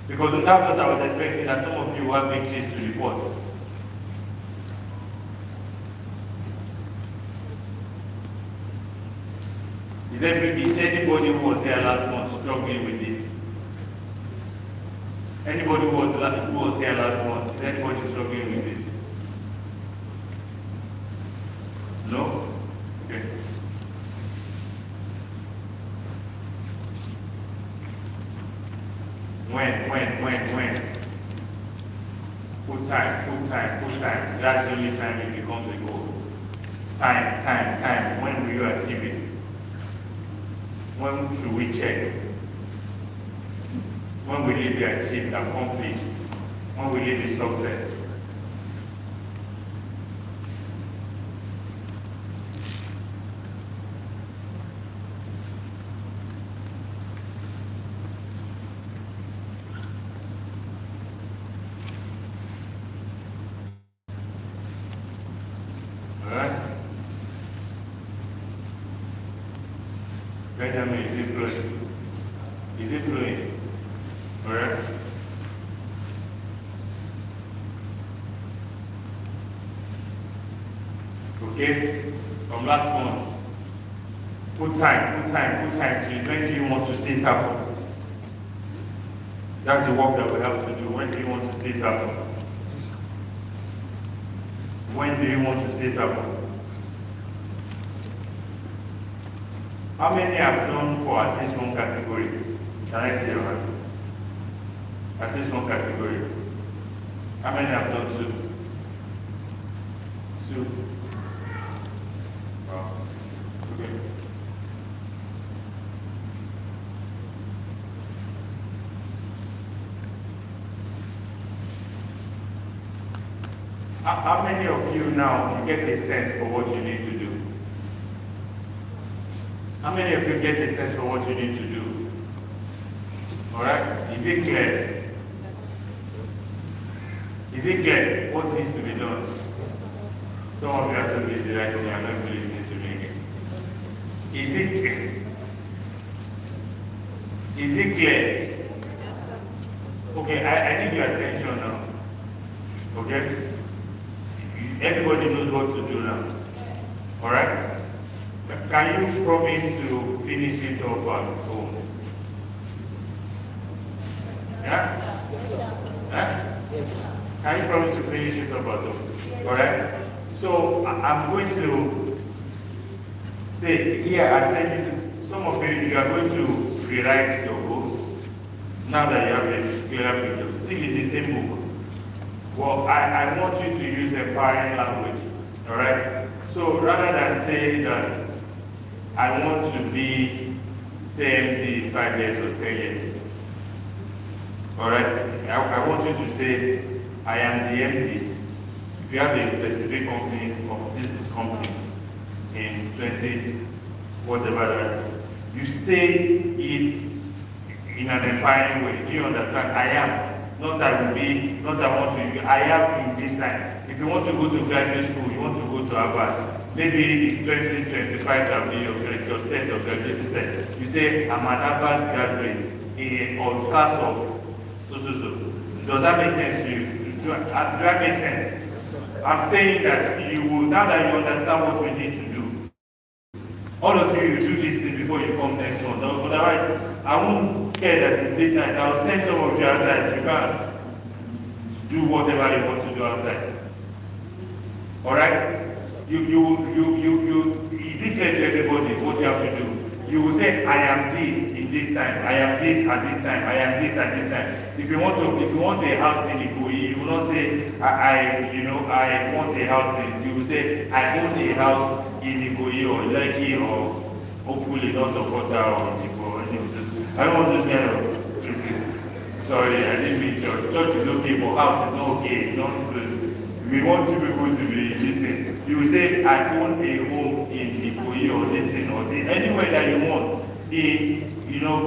Speaker 3: Because that's what I was expecting, that some of you have victories to report. Is anybody who was here last month struggling with this? Anybody who was here last month, is anybody struggling with it? No? Okay. When. Put time. That's the only time it becomes a goal. Time. When will you achieve it? When should we check? When will it be achieved, accomplished? When will it be success? Benjamin, is it flowing? Is it flowing? Alright? Okay? From last month. Put time. When do you want to see it happen? That's the work that we have to do. When do you want to see it happen? When do you want to see it happen? How many have done for at least one category? Can I see your hand? At least one category. How many have done two? Two. Wow. Okay. How many of you now, you get a sense for what you need to do? How many of you get a sense for what you need to do? Alright? Is it clear? Is it clear what needs to be done? Some of you are so busy writing and not listening to me. Is it clear? Okay, I need your attention now. Okay? Everybody knows what to do now. Alright? Can you promise to finish it off at home? Yeah? Yes. Can you promise to finish it off at home? Alright? So I'm going to say here, I said some of you are going to rewrite your goals. Now that you have a clearer picture, still in the same book. Well, I want you to use empowering language. Alright? So rather than say that I want to be, say, MD 5 years or 10 years. Alright? I want you to say, I am the MD. If you have a specific company of this company in 20, whatever that is, you say it in an empowering way. Do you understand? I am. Not I will be, not I want to, I am in this time. If you want to go to graduate school, you want to go to Harvard, maybe it's 2025 that will be your set of graduation set. You say, I'm an Harvard graduate or class of so. Does that make sense to you? Do that make sense? I'm saying that you will, now that you understand what you need to do, all of you do this thing before you come next month. Otherwise, I won't care that it's late night. I'll send some of you outside. You can do whatever you want to do outside. Alright? Is it clear to everybody what you have to do? You will say, I am this in this time, I am this at this time, I am this at this time. If you want a house in Ikoyi, you will not say, I want a house in, you will say, I own a house in Ikoyi or Lekki or hopefully not Okota or Iko or any of this. I don't want those kind of places. Sorry, I didn't mean church. Church is okay, but house is not okay. Don't, we want you people to be listening. You will say, I own a home in Ikoyi or this thing or this, anywhere that you want,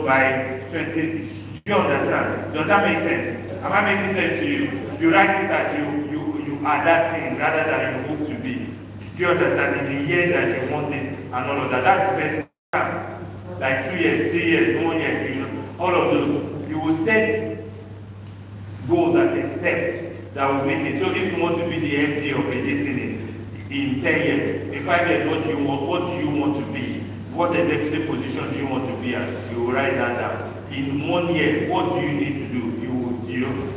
Speaker 3: by 20, do you understand? Does that make sense? Am I making sense to you? You write it as you are that thing rather than you hope to be. Do you understand? In the year that you want it and all of that. That's the best time. Like 2 years, 3 years, 1 year, all of those. You will set goals as a step that will make it. So if you want to be the MD of a destiny in 10 years, in 5 years, what do you want to be? What executive position do you want to be at? You will write that down. In 1 year, what do you need to do?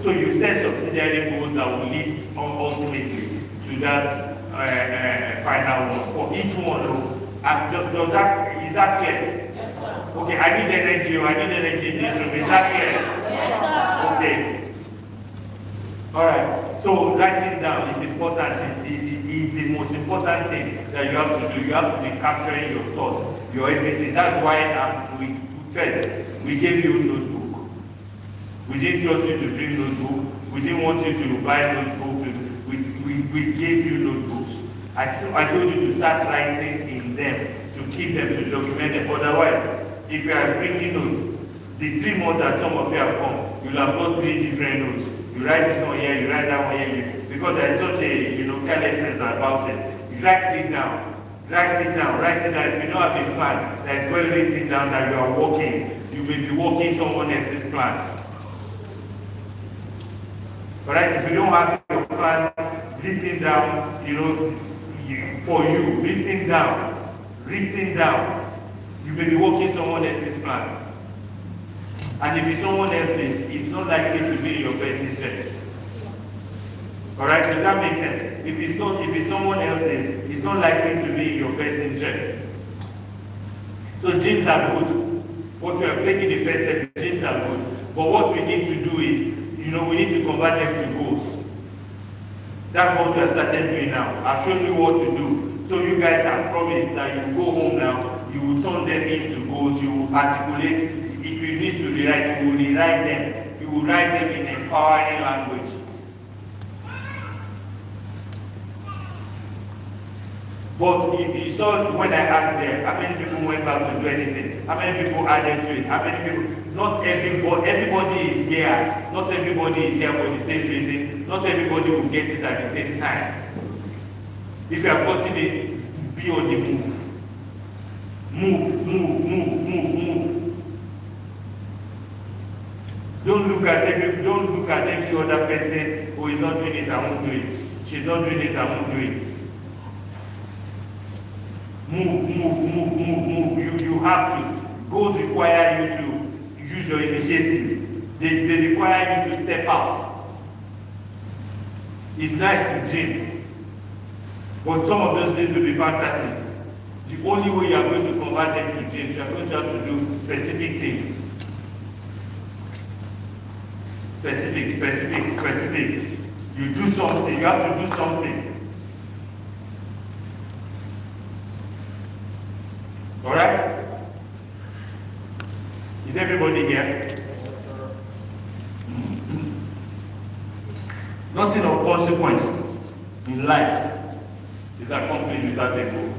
Speaker 3: So you set subsidiary goals that will lead ultimately to that final one. For each one, is that clear? Yes. Okay, I need energy. I need energy in this room. Is that clear?
Speaker 8: Yes, sir.
Speaker 3: Okay. Alright. So writing down is important. Is the most important thing that you have to do. You have to be capturing your thoughts, your everything. That's why we gave you a notebook. We didn't trust you to bring notebook. We didn't want you to buy notebook. We gave you notebooks. I told you to start writing in them, to keep them, to document them. Otherwise, if you are bringing notes, the 3 months that some of you have come, you'll have got 3 different notes. You write this one here, you write that one here, because there's such a carelessness about it. You write it down. Write it down. Write it down. If you don't have a plan that's well written down that you are working, you may be working someone else's plan. Alright, if you don't have your plan written down, for you, written down, you may be working someone else's plan. And if it's someone else's, it's not likely to be in your best interest. Alright, does that make sense? If it's someone else's, it's not likely to be in your best interest. So dreams are good. What we are taking the first step, dreams are good. But what we need to do is, we need to convert them to goals. That's what we have started doing now. I've shown you what to do. So you guys have promised that you go home now, you will turn them into goals, you will articulate. If you need to rewrite, you will rewrite them. You will write them in empowering language. But you saw when I asked them, how many people went back to do anything? How many people added to it? How many people? Not everybody is here. Not everybody is here for the same reason. Not everybody will get it at the same time. If you have gotten it, be on the move. Move. Don't look at every other person who is not doing it, I won't do it. She's not doing it, I won't do it. Move. You have to. Goals require you to use your initiative. They require you to step out. It's nice to dream, but some of those things will be fantasies. The only way you are going to convert them to dreams, you are going to have to do specific things. Specific. You do something, you have to do something. Alright? Is everybody here? Nothing of consequence in life is accomplished without a goal.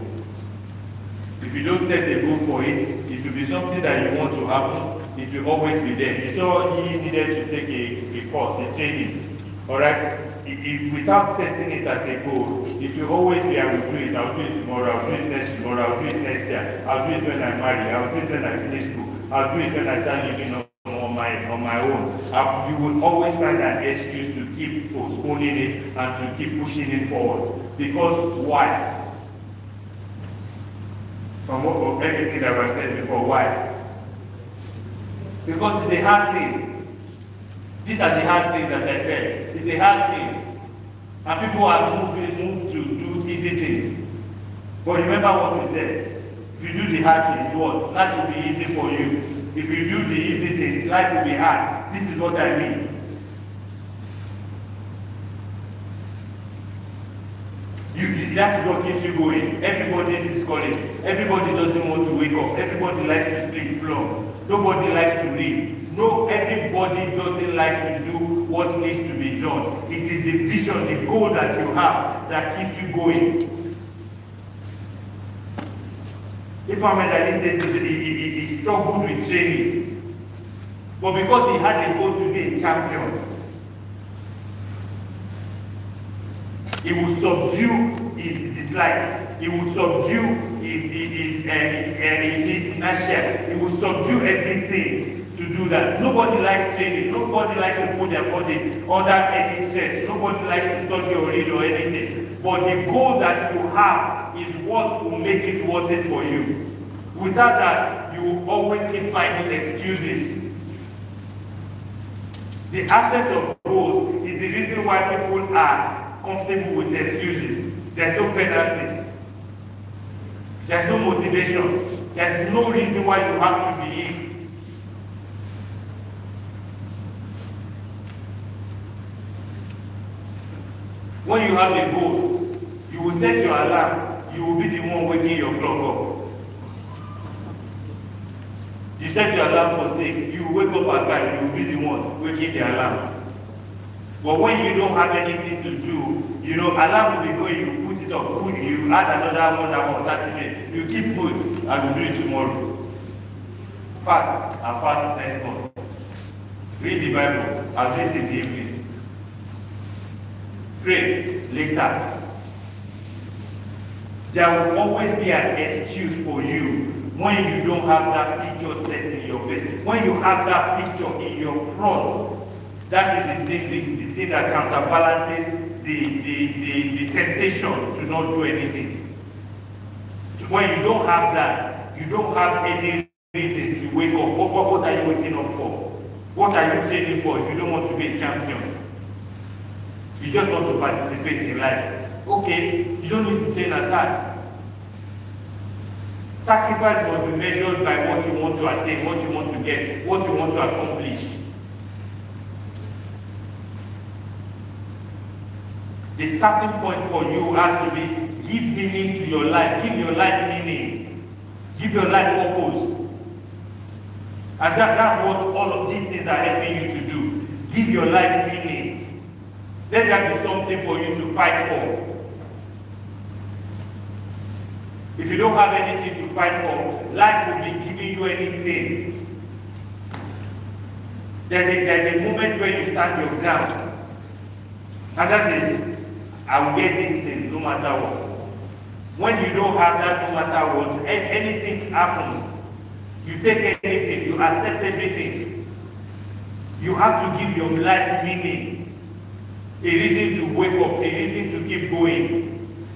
Speaker 3: If you don't set a goal for it, it will be something that you want to happen. It will always be there. You saw he needed to take a course, a training. Alright? Without setting it as a goal, it will always be, I will do it tomorrow, I'll do it next tomorrow, I'll do it next year, I'll do it when I marry, I'll do it when I finish school, I'll do it when I start living on my own. You will always find an excuse to keep postponing it and to keep pushing it forward. Because why? From everything that was said before, why? Because it's a hard thing. These are the hard things that I said. It's a hard thing. And people are moved to do easy things. But remember what we said. If you do the hard things, what? Life will be easy for you. If you do the easy things, life will be hard. This is what I mean. That is what keeps you going. Everybody is calling. Everybody doesn't want to wake up. Everybody likes to sleep long. Nobody likes to read. No, everybody doesn't like to do what needs to be done. It is the vision, the goal that you have that keeps you going. If Ahmed Ali says he struggled with training, but because he had a goal to be a champion, he will subdue his dislike. He will subdue his inertia. He will subdue everything to do that. Nobody likes training. Nobody likes to put their body under any stress. Nobody likes to study or read or anything. But the goal that you have is what will make it worth it for you. Without that, you will always keep finding excuses. The absence of goals is the reason why people are comfortable with excuses. There's no penalty. There's no motivation. There's no reason why you have to be it. When you have a goal, you will set your alarm. You will be the one waking your clock up. You set your alarm for 6, you wake up at 5, you will be the one waking the alarm. But when you don't have anything to do, alarm will be going, you put it up, you add another 1 hour, 30 minutes, you keep going, I will do it tomorrow. Fast, and fast next month. Read the Bible, I'll read it in the evening. Pray later. There will always be an excuse for you when you don't have that picture set in your face. When you have that picture in your front, that is the thing that counterbalances the temptation to not do anything. So when you don't have that, you don't have any reason to wake up. What are you waking up for? What are you training for if you don't want to be a champion? You just want to participate in life. Okay, you don't need to train as hard. Sacrifice must be measured by what you want to attain, what you want to get, what you want to accomplish. The starting point for you has to be give meaning to your life. Give your life meaning. Give your life purpose. And that's what all of these things are helping you to do. Give your life meaning. Let there be something for you to fight for. If you don't have anything to fight for, life will be giving you anything. There's a moment where you stand your ground. And that is, I will get this thing no matter what. When you don't have that no matter what, anything happens. You take anything, you accept everything. You have to give your life meaning. A reason to wake up, a reason to keep going.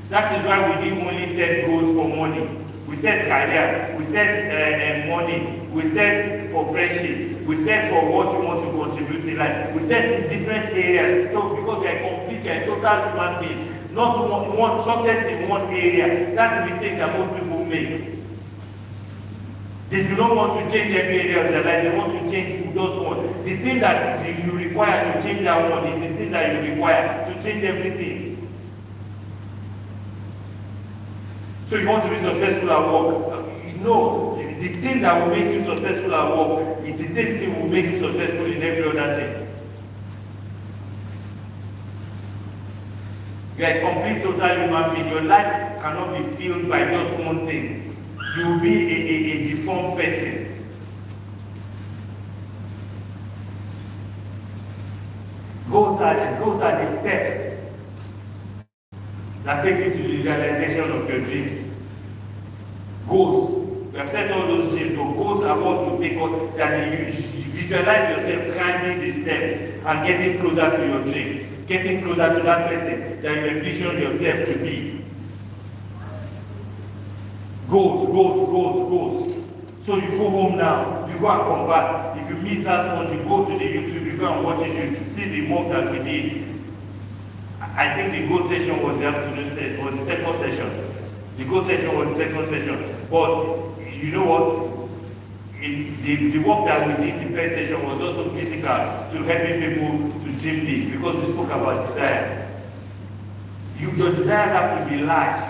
Speaker 3: That is why we didn't only set goals for money. We set career, we set money, we set for friendship, we set for what you want to contribute in life. We set in different areas. So because we are complete, we are total human being. Not one shortest in one area. That's the mistake that most people make. They do not want to change every area of their life. They want to change those ones. The thing that you require to change that one is the thing that you require to change everything. So you want to be successful at work? No. The thing that will make you successful at work is the same thing will make you successful in every other thing. You are a complete total human being. Your life cannot be filled by just one thing. You will be a deformed person. Goals are the steps that take you to the realization of your dreams. Goals. We have said all those dreams, but goals are what will take on that you visualize yourself climbing the steps and getting closer to your dream, getting closer to that person that you envision yourself to be. Goals. So you go home now, you go and come back. If you miss that one, you go to the YouTube, you go and watch it, you see the work that we did. I think the goal session was the afternoon session, was the second session. The goal session was the second session. But you know what? The work that we did in the first session was also critical to helping people to dream big, because we spoke about desire. Your desires have to be large.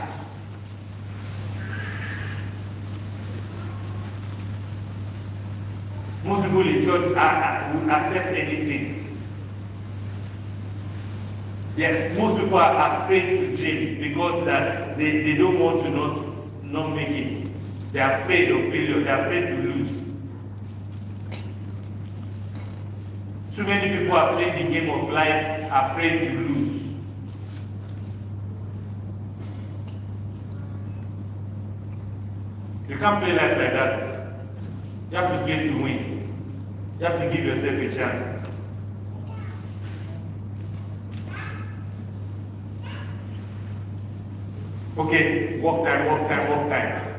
Speaker 3: Most people in church will accept anything. Yeah, most people are afraid to dream because that they don't want to not make it. They are afraid of failure. They are afraid to lose. Too many people are playing the game of life afraid to lose. You can't play life like that. You have to play to win. You have to give yourself a chance. Okay, work time.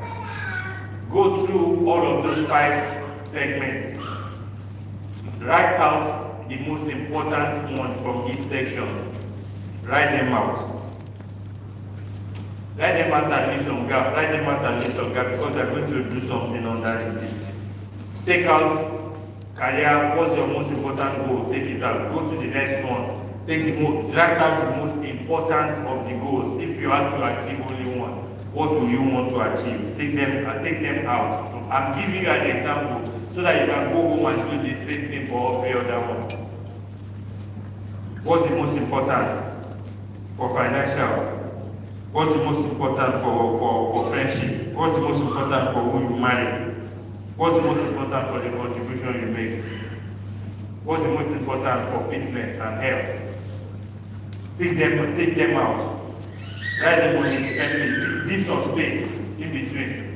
Speaker 3: Go through all of those 5 segments. Write out the most important one from each section. Write them out. Write them out and leave some gap. Write them out and leave some gap because you're going to do something under it. Take out career. What's your most important goal? Take it out. Go to the next one. Write out the most important of the goals. If you have to achieve only one, what do you want to achieve? Take them out. I'm giving you an example so that you can go home and do the same thing for all the other ones. What's the most important for financial? What's the most important for friendship? What's the most important for who you marry? What's the most important for the contribution you make? What's the most important for fitness and health? Pick them, take them out. Write them on the leave some space in between.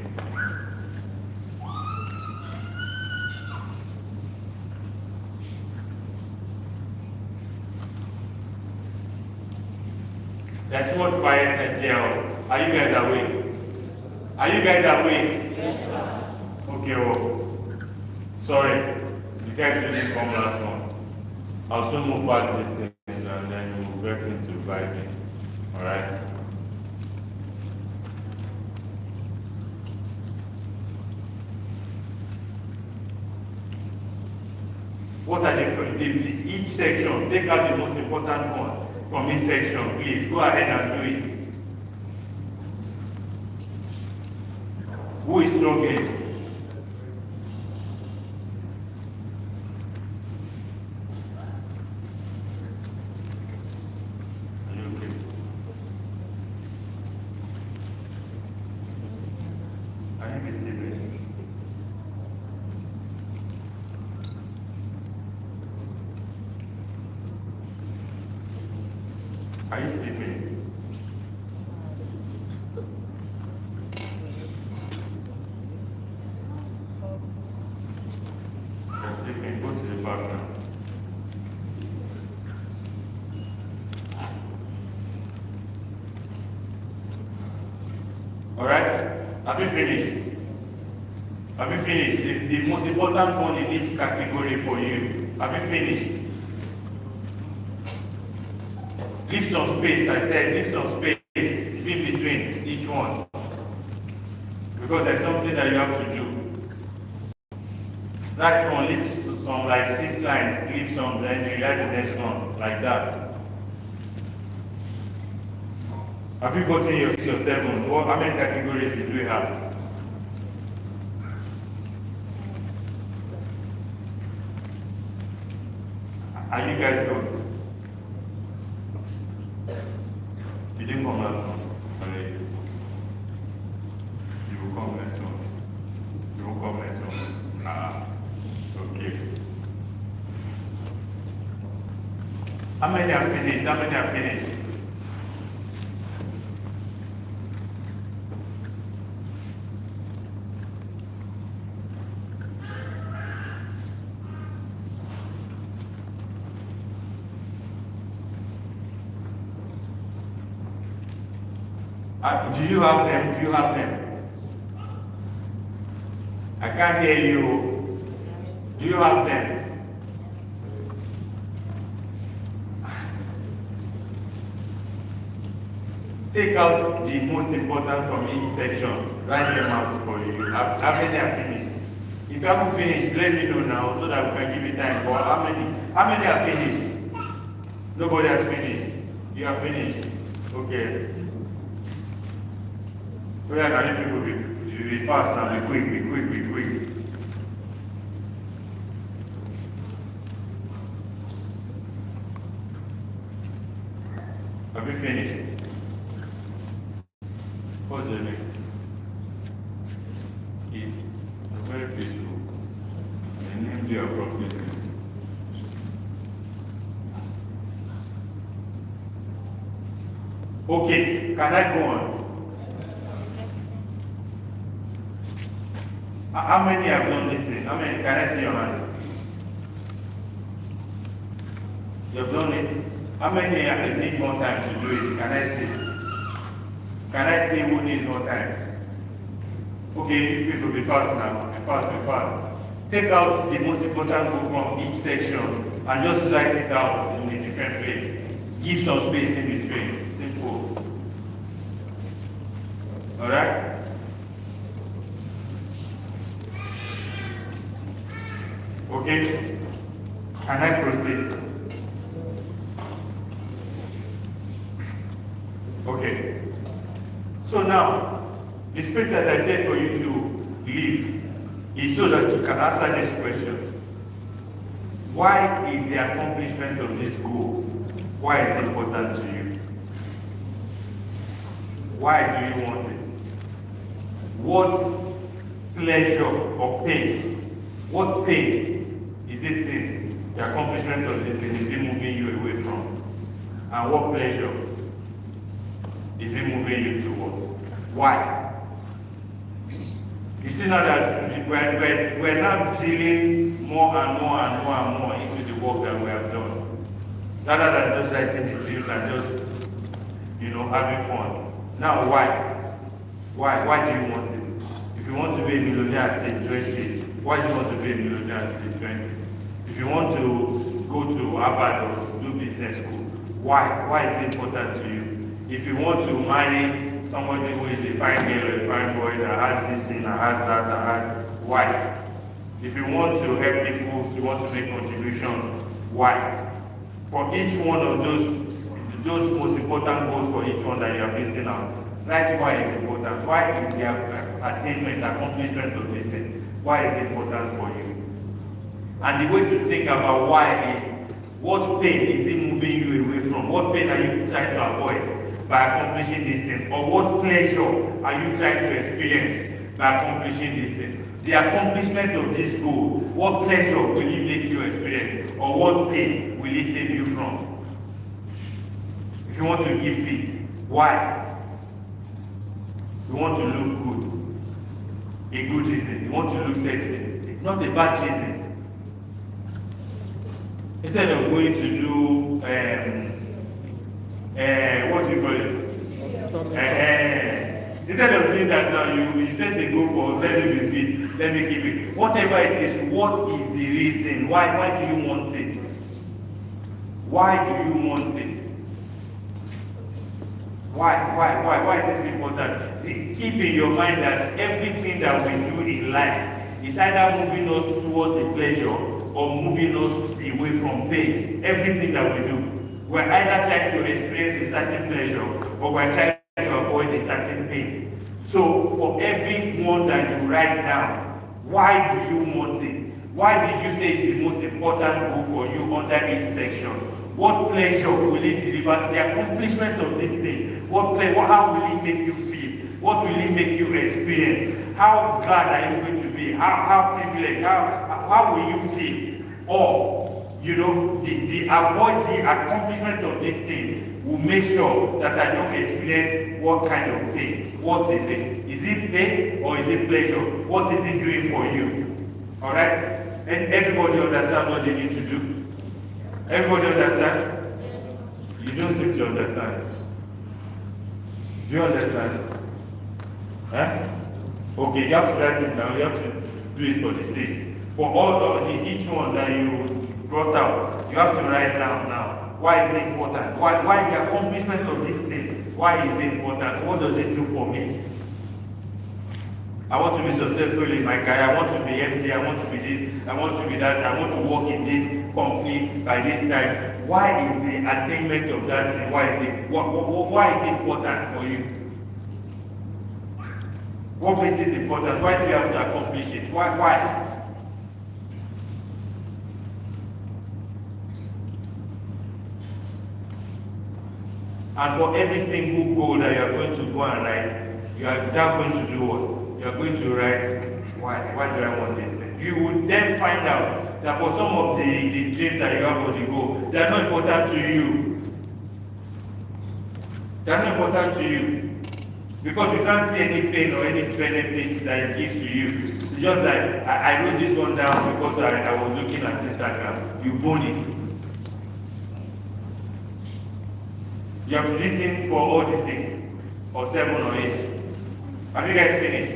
Speaker 3: That's what quietness here. Are you guys awake? Are you guys awake? Yes, sir. Okay, well, sorry. You guys didn't come last month. I'll soon move past these things and then we'll get into Bible. Alright? What are each section? Take out the most important one from each section. Please go ahead and do it. Who is struggling? Are you okay? Are you receiving? Are you sleeping? You're sleeping. Go to the back now. Alright? Have you finished? Have you finished? The most important one in each category for you. Have you finished? Leave some space, I said, leave some space in between each one. Because there's something that you have to do. That one, leave some like 6 lines, leave some, then you write the next one, like that. Have you gotten your 6 or 7? How many categories did we have? Are you guys done? You didn't come last month. Already. You will come next month. You will come next month. Okay. How many have finished? How many have finished? Do you have them? Do you have them? I can't hear you. Do you have them? Take out the most important from each section. Write them out for you. How many are finished? If you haven't finished, let me know now so that we can give you time. For how many are finished? Nobody has finished. You are finished. Okay. We are going to be fast and be quick. Have you finished? What's your name? It's very peaceful. The name you are appropriate. Okay, can I go on? How many have done this thing? How many? Can I see your hand? You have done it? How many need more time to do it? Can I see? Can I see who needs more time? Okay, you people be fast now. Be fast. Take out the most important goal from each section and just write it out in a different place. Give some space in between. Simple. All right? Okay? Can I proceed? Okay. So now, the space that I said for you to leave is so that you can answer this question. Why is the accomplishment of this goal, why is it important to you? Why do you want it? What pleasure or pain? What pain is this thing? The accomplishment of this thing, is it moving you away from? And what pleasure is it moving you towards? Why? You see now that we're now drilling more and more and more and more into the work that we have done. Rather than just writing the dreams and just, having fun. Now why? Why do you want it? If you want to be a millionaire at age 20, why do you want to be a millionaire at age 20? If you want to go to Harvard or do business school, why? Why is it important to you? If you want to marry somebody who is a fine girl or a fine boy that has this thing, that has that, why? If you want to help people, if you want to make contribution, why? For each one of those most important goals for each one that you are written out, write why is important. Why is the attainment, accomplishment of this thing? Why is it important for you? And the way to think about why is, what pain is it moving you away from? What pain are you trying to avoid by accomplishing this thing? Or what pleasure are you trying to experience by accomplishing this thing? The accomplishment of this goal, what pleasure will it make you experience? Or what pain will it save you from? If you want to give fit, why? You want to look good. A good reason. You want to look sexy. Not a bad reason. Instead of going to do, what do you call it? Instead of doing that now, you said they go for, let me be fit, let me keep it. Whatever it is, what is the reason? Why do you want it? Why do you want it? Why is this important? Keep in your mind that everything that we do in life is either moving us towards a pleasure or moving us away from pain. Everything that we do, we're either trying to experience a certain pleasure or we're trying to avoid a certain pain. So for every one that you write down, why do you want it? Why did you say it's the most important goal for you under each section? What pleasure will it deliver? The accomplishment of this thing. How will it make you feel? What will it make you experience? How glad are you going to be? How privileged? How will you feel? Or, the accomplishment of this thing will make sure that I don't experience what kind of pain. What is it? Is it pain or is it pleasure? What is it doing for you? Alright? And everybody understands what they need to do. Everybody understand? You don't seem to understand. Do you understand? Huh? Okay, you have to write it down. You have to do it for the 6. For each one that you brought out, you have to write down now. Why is it important? Why the accomplishment of this thing? Why is it important? What does it do for me? I want to be successful in my career. I want to be empty. I want to be this. I want to be that. I want to work in this company by this time. Why is the attainment of that thing? Why is it important for you? What makes it important? Why do you have to accomplish it? Why? And for every single goal that you are going to go and write, you are now going to do what? You are going to write, why do I want this thing? You will then find out that for some of the dreams that you have for the goal, they are not important to you. They are not important to you. Because you can't see any pain or any benefits that it gives to you. It's just like, I wrote this one down because I was looking at Instagram. You burn it. You have written for all the 6, or 7, or 8. Have you guys finished?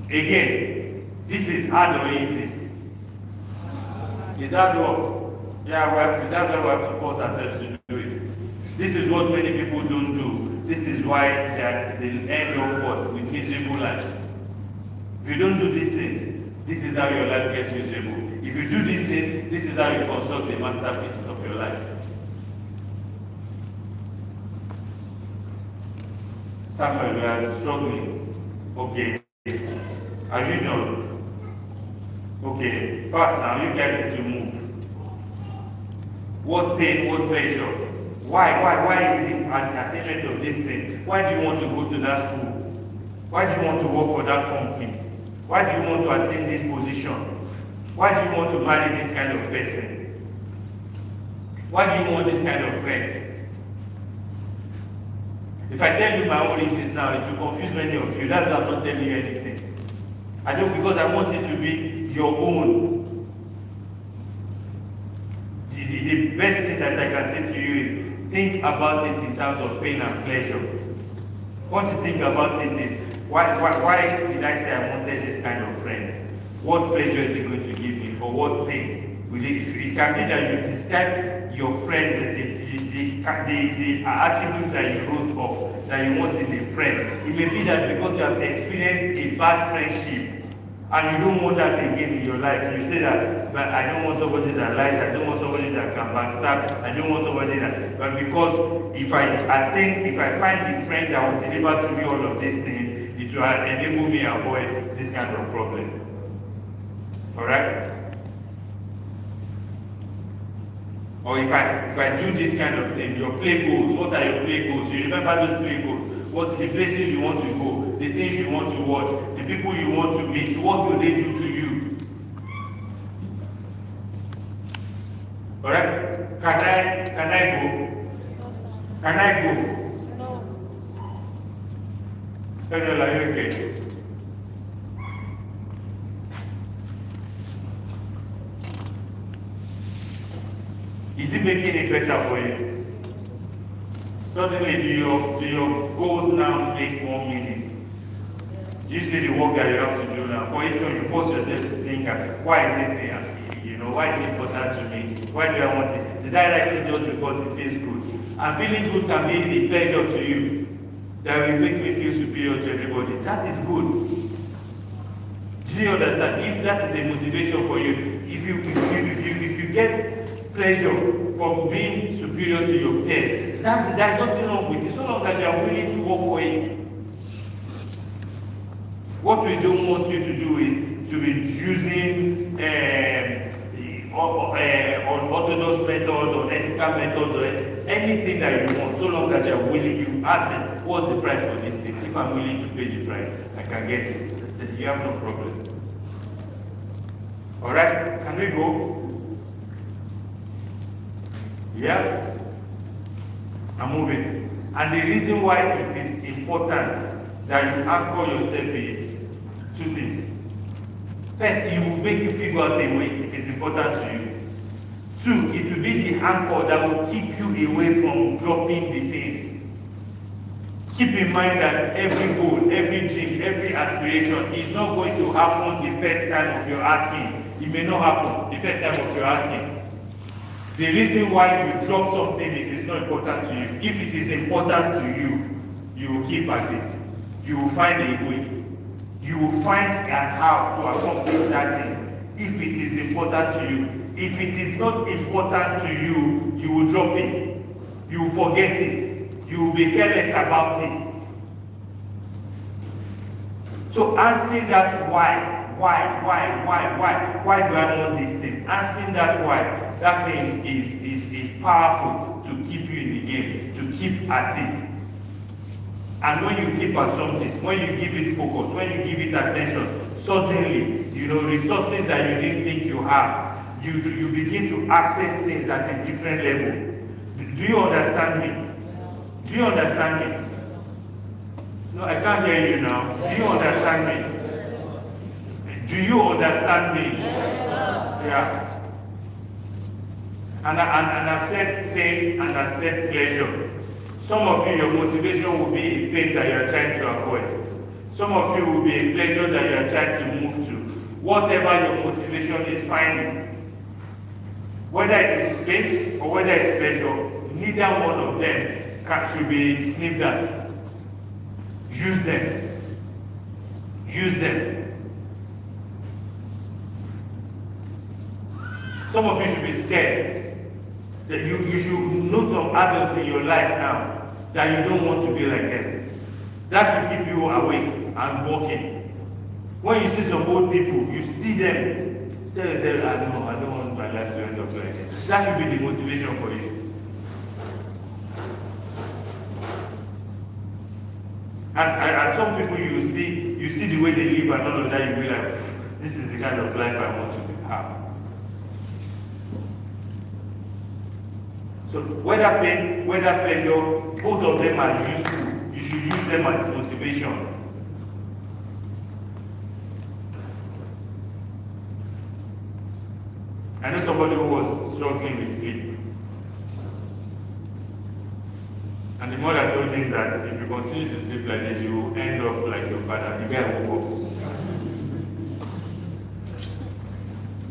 Speaker 3: Again, this is hard or easy? It's hard work. Yeah, that's why we have to force ourselves to do it. This is what many people don't do. This is why they end up with miserable lives. If you don't do these things, this is how your life gets miserable. If you do these things, this is how you construct the masterpiece of your life. Samuel, we are struggling. Okay. Are you done? Okay. Fast now, you guys need to move. What pain, what pleasure? Why is it an attainment of this thing? Why do you want to go to that school? Why do you want to work for that company? Why do you want to attain this position? Why do you want to marry this kind of person? Why do you want this kind of friend? If I tell you my own reasons now, it will confuse many of you. That's why I'm not telling you anything. I don't, because I want it to be your own. The best thing that I can say to you is think about it in terms of pain and pleasure. What you think about it is, why did I say I wanted this kind of friend? What pleasure is it going to give me? For what pain? It can be that you describe your friend, the attributes that you wrote off, that you want in a friend. It may be that because you have experienced a bad friendship, and you don't want that again in your life. You say that, but I don't want somebody that lies, I don't want somebody that can backstab, I don't want somebody that, but because if I find the friend that will deliver to me all of these things, it will enable me to avoid this kind of problem. Alright? Or if I do this kind of thing, your play goals, what are your play goals? You remember those play goals? What the places you want to go, the things you want to watch, the people you want to meet, what will they do to you? Alright? Can I go? Can I go? No. Are you okay? Is it making it better for you? Suddenly, do your goals now make more meaning? Do you see the work that you have to do now? For each one, you force yourself to think, why is it there? Why is it important to me? Why do I want it? Did I write it just because it feels good? And feeling good can be a pleasure to you. That will make me feel superior to everybody. That is good. Do you understand? If that is a motivation for you, if you get pleasure from being superior to your peers, there's nothing wrong with it, so long as you are willing to work for it. What we don't want you to do is to be using unorthodox methods or ethical methods or anything that you want, so long as you are willing. You ask them, what's the price for this thing? If I'm willing to pay the price, I can get it. Then you have no problem. Alright, can we go? Yeah? I'm moving. And the reason why it is important that you anchor yourself is two things. First, it will make you figure out a way if it's important to you. Two, it will be the anchor that will keep you away from dropping the thing. Keep in mind that every goal, every dream, every aspiration is not going to happen the first time of your asking. It may not happen the first time of your asking. The reason why you drop something is it's not important to you. If it is important to you, you will keep at it. You will find a way. You will find an how to accomplish that thing. If it is important to you. If it is not important to you, you will drop it. You will forget it. You will be careless about it. So answering that why do I want this thing? Answering that why, that thing is powerful to keep you in the game, to keep at it. And when you keep at something, when you give it focus, when you give it attention, suddenly, resources that you didn't think you have, you begin to access things at a different level. Do you understand me? Do you understand me? No, I can't hear you now. Do you understand me? Do you understand me? Yeah. And I've said pain and I've said pleasure. Some of you, your motivation will be a pain that you are trying to avoid. Some of you will be a pleasure that you are trying to move to. Whatever your motivation is, find it. Whether it is pain or whether it's pleasure, neither one of them should be sniffed at. Use them. Use them. Some of you should be scared. That you should know some adults in your life now that you don't want to be like them. That should keep you awake and walking. When you see some old people, you see them, tell yourself, I don't want my life to end up like this. That should be the motivation for you. And some people you see the way they live and all of that, you be like, this is the kind of life I want to have. So whether pain, whether pleasure, both of them are useful. You should use them as motivation. I know somebody who was struggling with sleep. And the mother told him that if you continue to sleep like this, you will end up like your father. The guy woke up.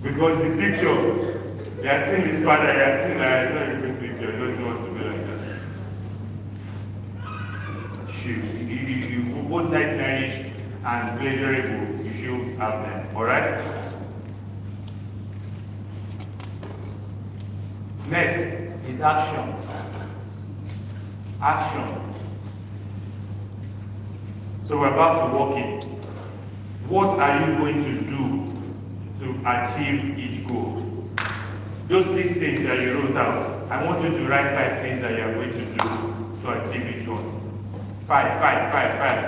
Speaker 3: Because the picture, he has seen his father, he has seen like, it's not a good picture, he doesn't want to be like that. You both nightmarish and pleasurable, you should have them, alright? Next is action. Action. So we're about to walk in. What are you going to do to achieve each goal? Those 6 things that you wrote out, I want you to write 5 things that you are going to do to achieve each one. 5.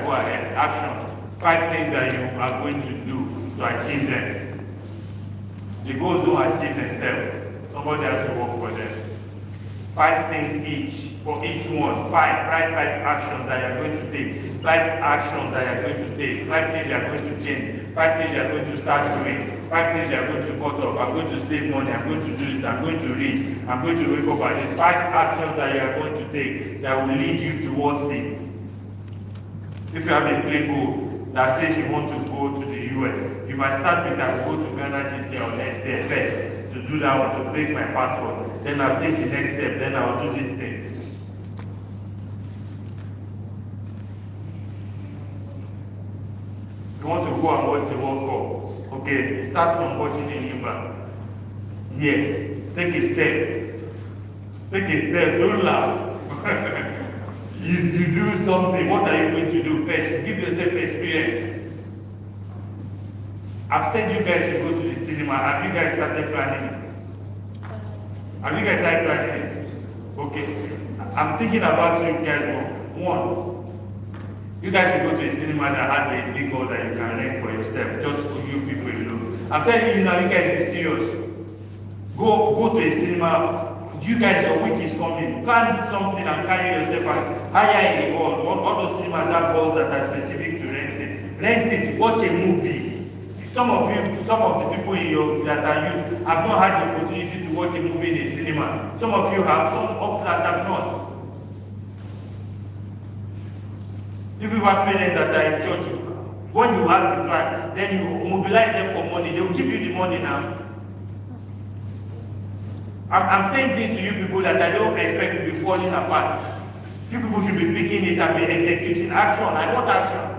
Speaker 3: Go ahead. Action. 5 things that you are going to do to achieve them. The goals don't achieve themselves. Somebody has to work for them. 5 things each. For each one, 5 actions that you are going to take. 5 actions that you are going to take. 5 things you are going to change. 5 things you are going to start doing. 5 things you are going to cut off. I'm going to save money. I'm going to do this. I'm going to read. I'm going to wake up at this. 5 actions that you are going to take that will lead you towards it. If you have a play goal that says you want to go to the US, you might start with I will go to Ghana this year or next year first. To do that one, to break my passport. Then I'll take the next step. Then I'll do this thing. You want to go and watch the World Cup. Okay, you start from watching in England. Here, take a step. Take a step, don't laugh. you do something. What are you going to do first? Give yourself experience. I've said you guys should go to the cinema. Have you guys started planning it? Have you guys started planning it? Okay. I'm thinking about you guys. One. You guys should go to a cinema that has a big hall that you can rent for yourself, just for you people alone. I'm telling you now, you guys be serious. Go to a cinema. You guys, your week is coming. Plan something and carry yourself and hire a hall. All those cinemas have halls that are specific to rent it. Rent it, watch a movie. Some of the people in your that are youth have not had the opportunity to watch a movie in a cinema. Some of you have, some of that have not. If you have parents that are in church, when you have the plan, then you mobilize them for money. They will give you the money now. I'm saying this to you people that I don't expect to be falling apart. You people should be picking it and be executing action. I want action.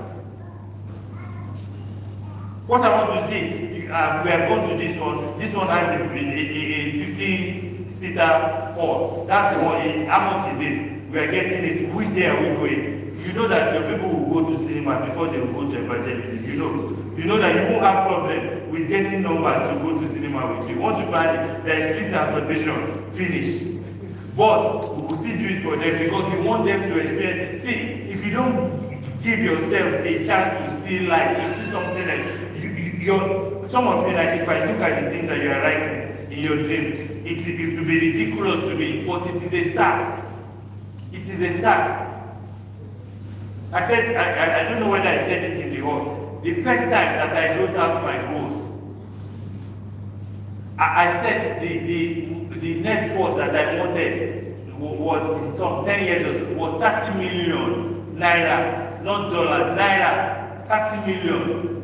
Speaker 3: What I want to see, we are going to this one. This one has a 15-seater hall. That's the one. How much is it? We are getting it. Which day are we going? You know that your people will go to cinema before they will go to evangelism. You know that you won't have problem with getting numbers to go to cinema with you. You want to plan it, there is free transportation, finish. But we will still do it for them because we want them to experience. See, if you don't give yourselves a chance to see life, to see something like some of you, like if I look at the things that you are writing in your dream, it will be ridiculous to me, but it is a start. It is a start. I said, I don't know whether I said it in the hall. The first time that I wrote out my goals, I said the net worth that I wanted was in some 10 years ago, was 30 million naira, not dollars, naira, 30 million.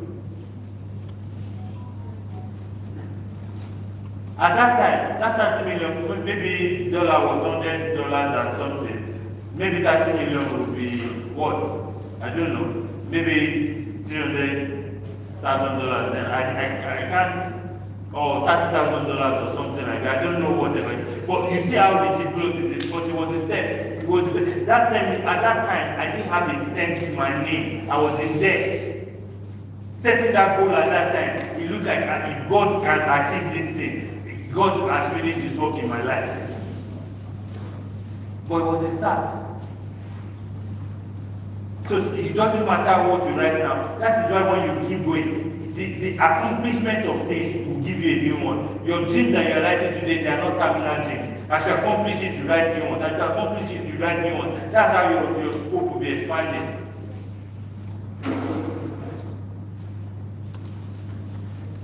Speaker 3: At that 30 million, maybe dollar was $100 and something. Maybe 30 million would be what? I don't know. Maybe $300,000. Then I can't, or $30,000 or something like that. I don't know whatever. But you see how the growth is. But it was a step. It was at that time. I didn't have a cent in my name. I was in debt. Setting that goal at that time, it looked like if God can achieve this thing, God has finished His work in my life. But it was a start. So it doesn't matter what you write now. That is why when you keep going, the accomplishment of things will give you a new one. Your dreams that you are writing today, they are not terminal dreams. As you accomplish it, you write new ones. As you accomplish it, you write new ones. That's how your scope will be expanding.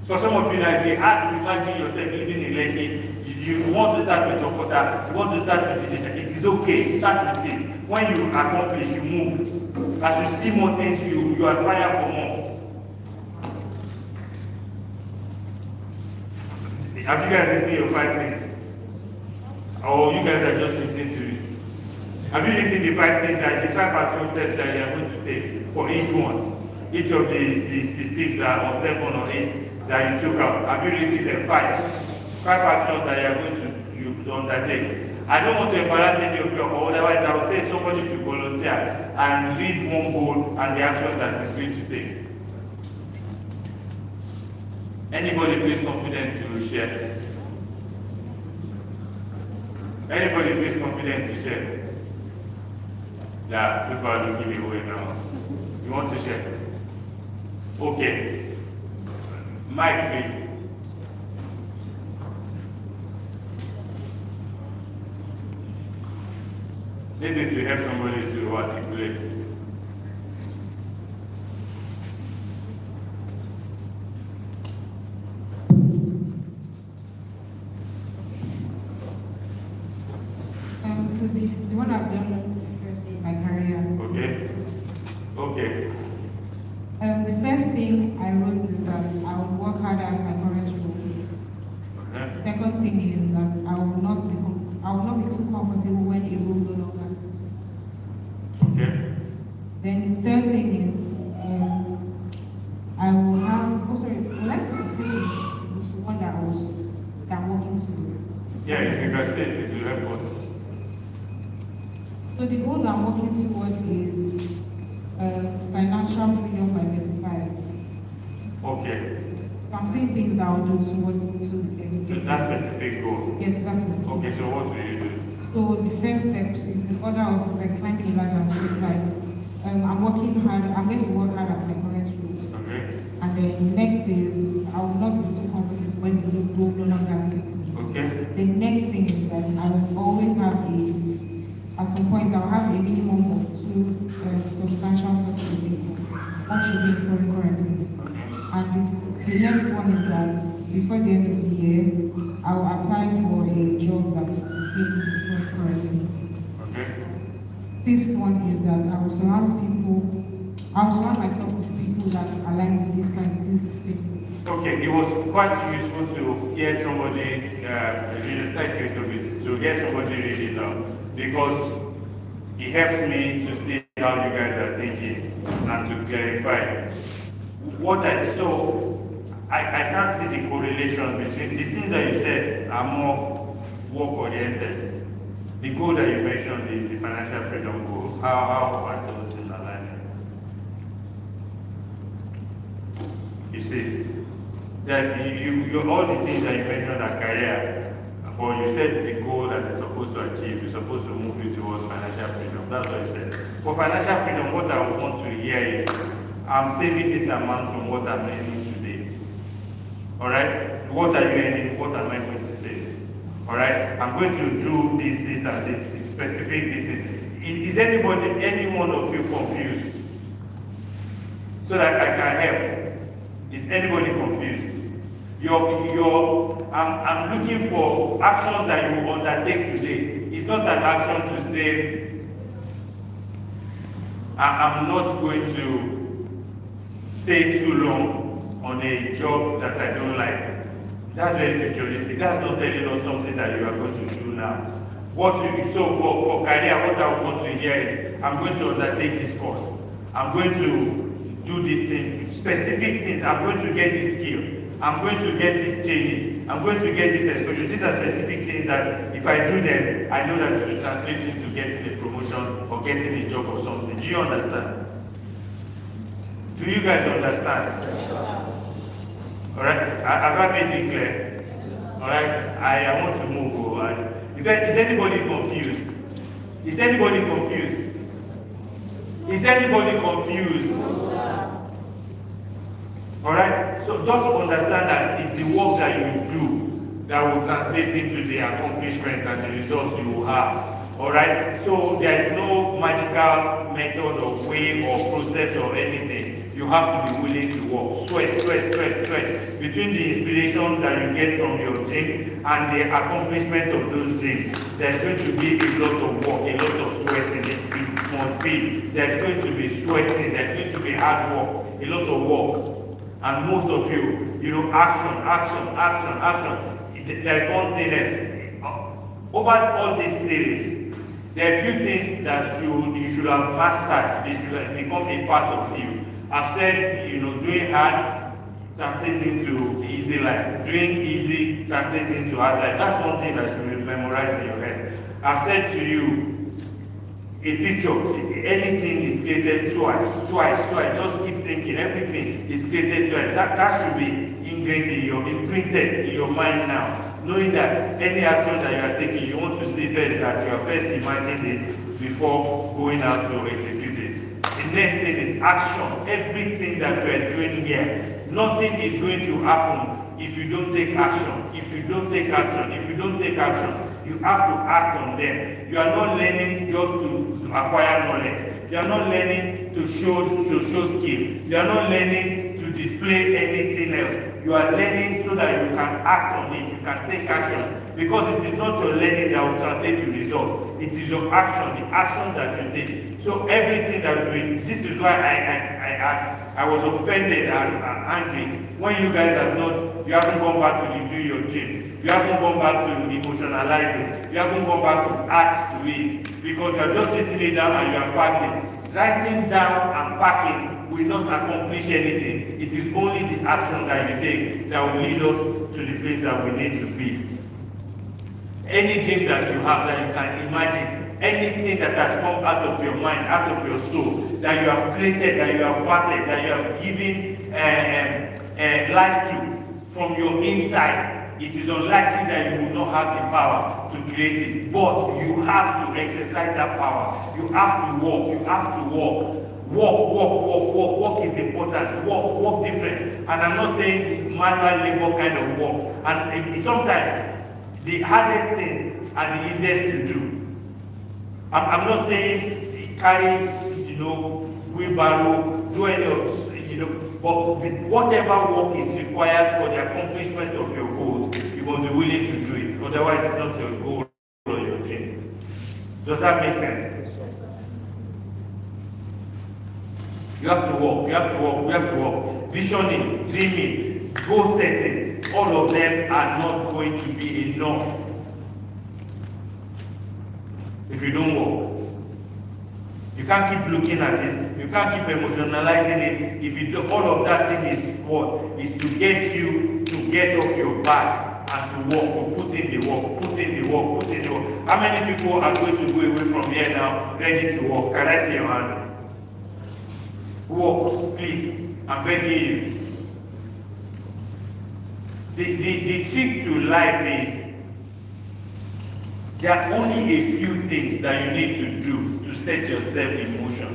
Speaker 3: For some of you, like, it's hard to imagine yourself living in Lekki. You want to start with Okota, you want to start with Idesha. It is okay, start with it. When you accomplish, you move. As you see more things, you aspire for more. Have you guys written your 5 things? Or you guys are just listening to it? Have you written the 5 things, that the 5 action steps that you are going to take for each one? Each of the 6 or 7 or 8 that you took out. Have you written them? 5 actions that you are going to undertake. I don't want to embarrass any of you, or otherwise I would say somebody to volunteer and read one goal and the actions that is going to take. Anybody feels confident to share? Anybody feels confident to share? Yeah, people are looking away now. You want to share? Okay. Mike, please. Maybe to help somebody to articulate.
Speaker 6: So the one I've done first in my career.
Speaker 3: Okay. Okay.
Speaker 6: The first thing I wrote is that I would work harder as my current role.
Speaker 3: Okay.
Speaker 6: Second thing is that I will not be too comfortable when a role no longer suits.
Speaker 3: Okay.
Speaker 6: Then the third thing is I will have. Oh, sorry. Well, let's say the one that I'm working towards.
Speaker 3: Yeah, if you can say it, it will help us.
Speaker 6: So the goal I'm working towards is financial freedom by 35.
Speaker 3: Okay.
Speaker 6: So I'm saying things that I'll do towards
Speaker 3: So that specific goal.
Speaker 6: Yes, that's specific.
Speaker 3: Okay, so what will you do?
Speaker 6: So the first steps is the order of like climbing the ladder. So it's like I'm working hard. I'm going to work hard as my current role.
Speaker 3: Okay.
Speaker 6: And then next is I will not be too comfortable when the role no longer suits me.
Speaker 3: Okay.
Speaker 6: The next thing is that I will always have at some point I'll have a minimum of 2 substantial sources of income. One should be foreign currency. And the next one is that before the end of the year, I will apply for a job that will pay foreign currency.
Speaker 3: Okay.
Speaker 6: Fifth one is that I will surround myself with people that align with this thing.
Speaker 3: Okay, it was quite useful to hear somebody read it. Thank you, Toby. To hear somebody read it out, because it helps me to see how you guys are thinking and to clarify. I can't see the correlation between the things that you said are more work-oriented. The goal that you mentioned is the financial freedom goal. How are those in alignment? You see, that you all the things that you mentioned are career, but you said the goal that you're supposed to achieve, you're supposed to move you towards financial freedom. That's what you said. For financial freedom, what I want to hear is, I'm saving this amount from what I'm earning today. Alright? What are you earning? What am I going to save? Alright? I'm going to do this, and this, specific this. Is any one of you confused? So that I can help. Is anybody confused? I'm looking for actions that you will undertake today. It's not an action to say, I'm not going to stay too long on a job that I don't like. That's very futuristic. That's not telling us something that you are going to do now. So for career, what I want to hear is, I'm going to undertake this course. I'm going to do this thing, specific things. I'm going to get this skill. I'm going to get this training. I'm going to get this exposure. These are specific things that if I do them, I know that it will translate into getting a promotion or getting a job or something. Do you understand? Do you guys understand? Alright? Have I made it clear? Alright? I want to move on. Is anybody confused? Is anybody confused? Is anybody confused? Alright? So just understand that it's the work that you do that will translate into the accomplishments and the results you will have. Alright? So there is no magical method or way or process or anything. You have to be willing to work. Sweat. Between the inspiration that you get from your dream and the accomplishment of those dreams, there's going to be a lot of work, a lot of sweating. It must be. There's going to be sweating, there's going to be hard work, a lot of work. And most of you, action. There's one thing else. Over all this series, there are a few things that you should have mastered. They should have become a part of you. I've said, doing hard translates into easy life. Doing easy translates into hard life. That's one thing that you will memorize in your head. I've said to you, a picture, anything is created twice. Just keep thinking, everything is created twice. That should be imprinted in your mind now. Knowing that any action that you are taking, you want to see first that you are first imagining it before going out to execute it. The next thing is action. Everything that you are doing here, nothing is going to happen if you don't take action. If you don't take action, you have to act on them. You are not learning just to acquire knowledge. You are not learning to show skill. You are not learning to display anything else. You are learning so that you can act on it. You can take action. Because it is not your learning that will translate to results. It is your action, the action that you take. So everything that you do, this is why I was offended and angry when you guys you haven't gone back to review your dreams. You haven't gone back to emotionalize it. You haven't gone back to act to it. Because you are just sitting it down and you are packed it. Writing down and packing will not accomplish anything. It is only the action that you take that will lead us to the place that we need to be. Any dream that you have that you can imagine, anything that has come out of your mind, out of your soul, that you have created, that you have parted, that you have given life to from your inside, it is unlikely that you will not have the power to create it. But you have to exercise that power. You have to walk. You have to walk. Walk is important. Walk different. And I'm not saying manual labor kind of walk. And sometimes the hardest things are the easiest to do. I'm not saying carry, wheelbarrow, do any of, but whatever work is required for the accomplishment of your goals, you must be willing to do it. Otherwise, it's not your goal or your dream. Does that make sense? You have to walk. We have to walk. Visioning, dreaming, goal setting, all of them are not going to be enough if you don't walk. You can't keep looking at it. You can't keep emotionalizing it. If you do, all of that thing is what? Is to get you to get off your back and to walk, to put in the work. How many people are going to go away from here now ready to walk? Can I see your hand? Walk, please. I'm begging you. The trick to life is there are only a few things that you need to do to set yourself in motion.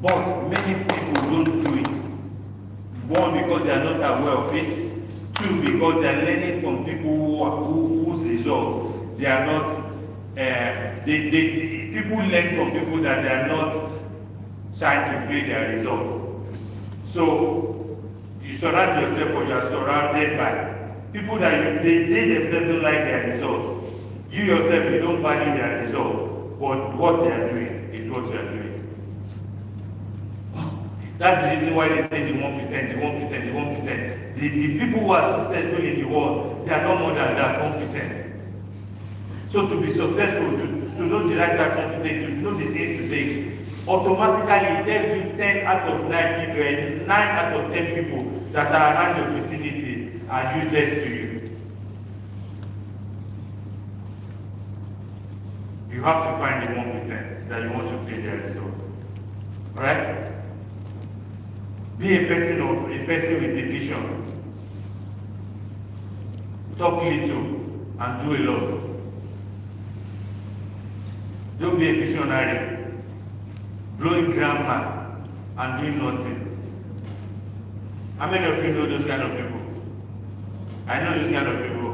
Speaker 3: But many people don't do it. One, because they are not aware of it. Two, because they are learning from people whose results they are not. People learn from people that they are not trying to create their results. So you surround yourself, or you are surrounded by people that they themselves don't like their results. You yourself, you don't value their results, but what they are doing is what you are doing. That's the reason why they say the 1%, the 1%, the 1%. The people who are successful in the world, they are not more than that, 1%. So to be successful, to know the right action to take, to know the things to take, automatically it tells you 10 out of 9 people, 9 out of 10 people that are around your vicinity are useless to you. You have to find the 1% that you want to play their result. Alright? Be a person with a vision. Talk little and do a lot. Don't be a visionary, blowing grammar and doing nothing. How many of you know those kind of people? I know those kind of people.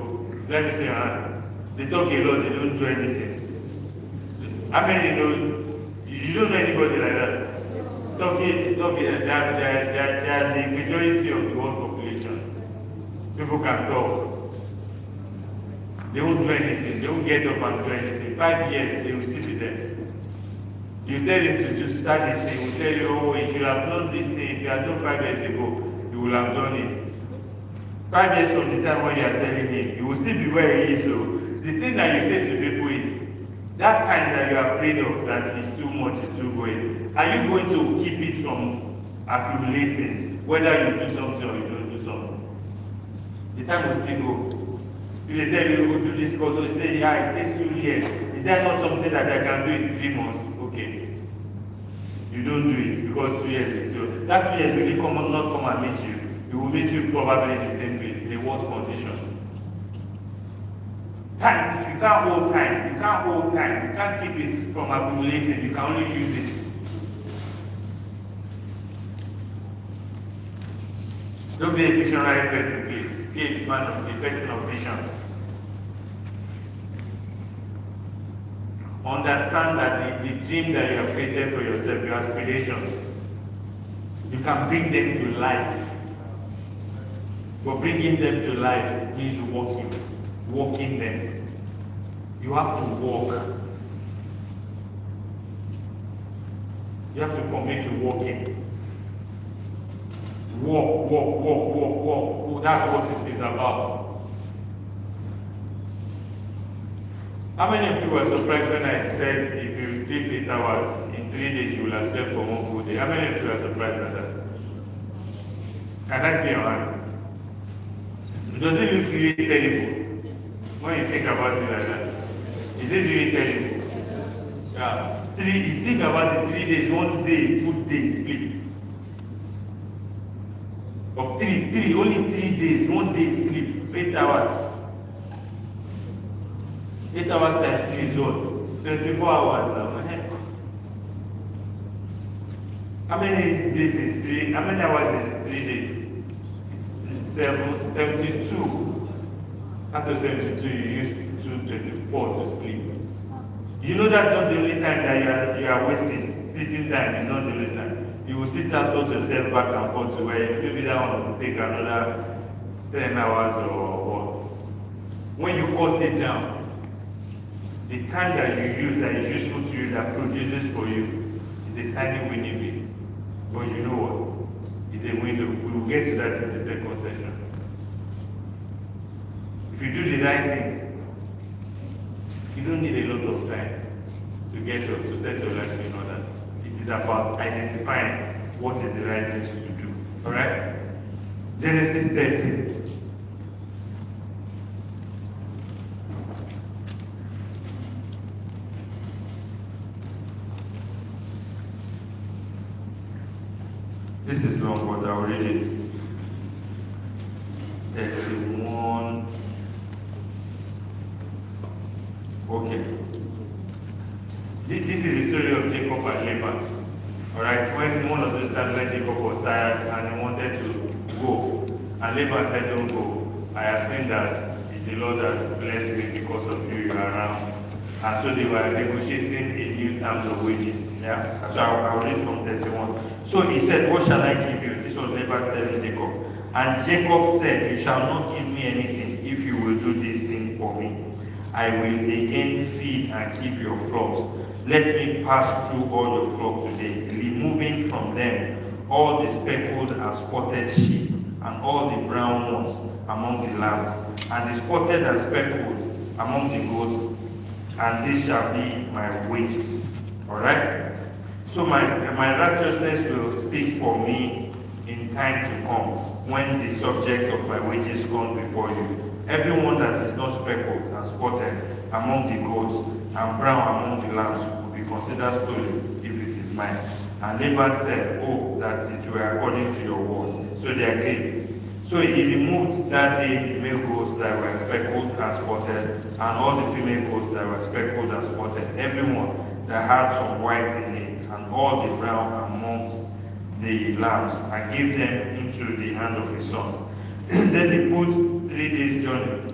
Speaker 3: Let me see your hand. They talk a lot, they don't do anything. How many know? You don't know anybody like that. They are the majority of the world population. People can talk. They won't do anything. They won't get up and do anything. 5 years, they will still be there. You tell him to just start this thing. He will tell you, oh, if you have done this thing, if you had done 5 years ago, you will have done it. 5 years from the time when you are telling him, you will still be where he is. So the thing that you say to people is, that time that you are afraid of, that is too much, is too going. Are you going to keep it from accumulating, whether you do something or you don't do something? The time will still go. If they tell you, do this course, you say, yeah, it takes 2 years. Is there not something that I can do in 3 months? Okay. You don't do it because 2 years is still. That 2 years will not come and meet you. It will meet you probably in the same place, in a worse condition. Time, you can't hold time. You can't hold time. You can't keep it from accumulating. You can only use it. Don't be a visionary person, please. Be a person of vision. Understand that the dream that you have created for yourself, your aspirations, you can bring them to life. But bringing them to life means walking them. You have to walk. You have to commit to walking. Walk. That's what it is about. How many of you were surprised when I said if you sleep 8 hours, in 3 days you will have slept for 1 full day? How many of you are surprised by that? Can I see your hand? Does it look really terrible when you think about it like that? Is it really terrible? Yeah. You think about it, 3 days, 1 day, 2 days sleep. Of three, only 3 days, 1 day sleep, 8 hours. 8 hours times 3 is what? 24 hours now. How many days is 3? How many hours is 3 days? It's 72. Out of 72, you use 224 to sleep. You know that's not the only time that you are wasting. Sleeping time is not the only time. You will still transport yourself back and forth to where maybe that one will take another 10 hours or what. When you cut it down, the time that you use that is useful to you, that produces for you, is a tiny winning bit. But you know what? It's a window. We will get to that in the second session. If you do the right things, you don't need a lot of time to set your life in order. It is about identifying what is the right things to do. Alright? Genesis 13. This is long, but I'll read it. 31. Okay. This is the story of Jacob and Laban. Alright, when one of those times when Jacob was tired and he wanted to go, and Laban said, don't go. I have seen that the Lord has blessed me because of you, you are around. And so they were negotiating a new terms of wages. Yeah? So I'll read from 31. So he said, what shall I give you? This was Laban telling Jacob. And Jacob said, you shall not give me anything if you will do this thing for me. I will again feed and keep your flocks. Let me pass through all your flocks today, removing from them all the speckled and spotted sheep, and all the brown ones among the lambs, and the spotted and speckled among the goats, and this shall be my wages. Alright? So my righteousness will speak for me in time to come, when the subject of my wages comes before you. Everyone that is not speckled and spotted among the goats and brown among the lambs will be considered stolen if it is mine. And Laban said, oh, that it were according to your word. So they agreed. So he removed that day the male goats that were speckled and spotted, and all the female goats that were speckled and spotted, everyone that had some white in it, and all the brown amongst the lambs, and gave them into the hand of his sons. Then he put 3 days' journey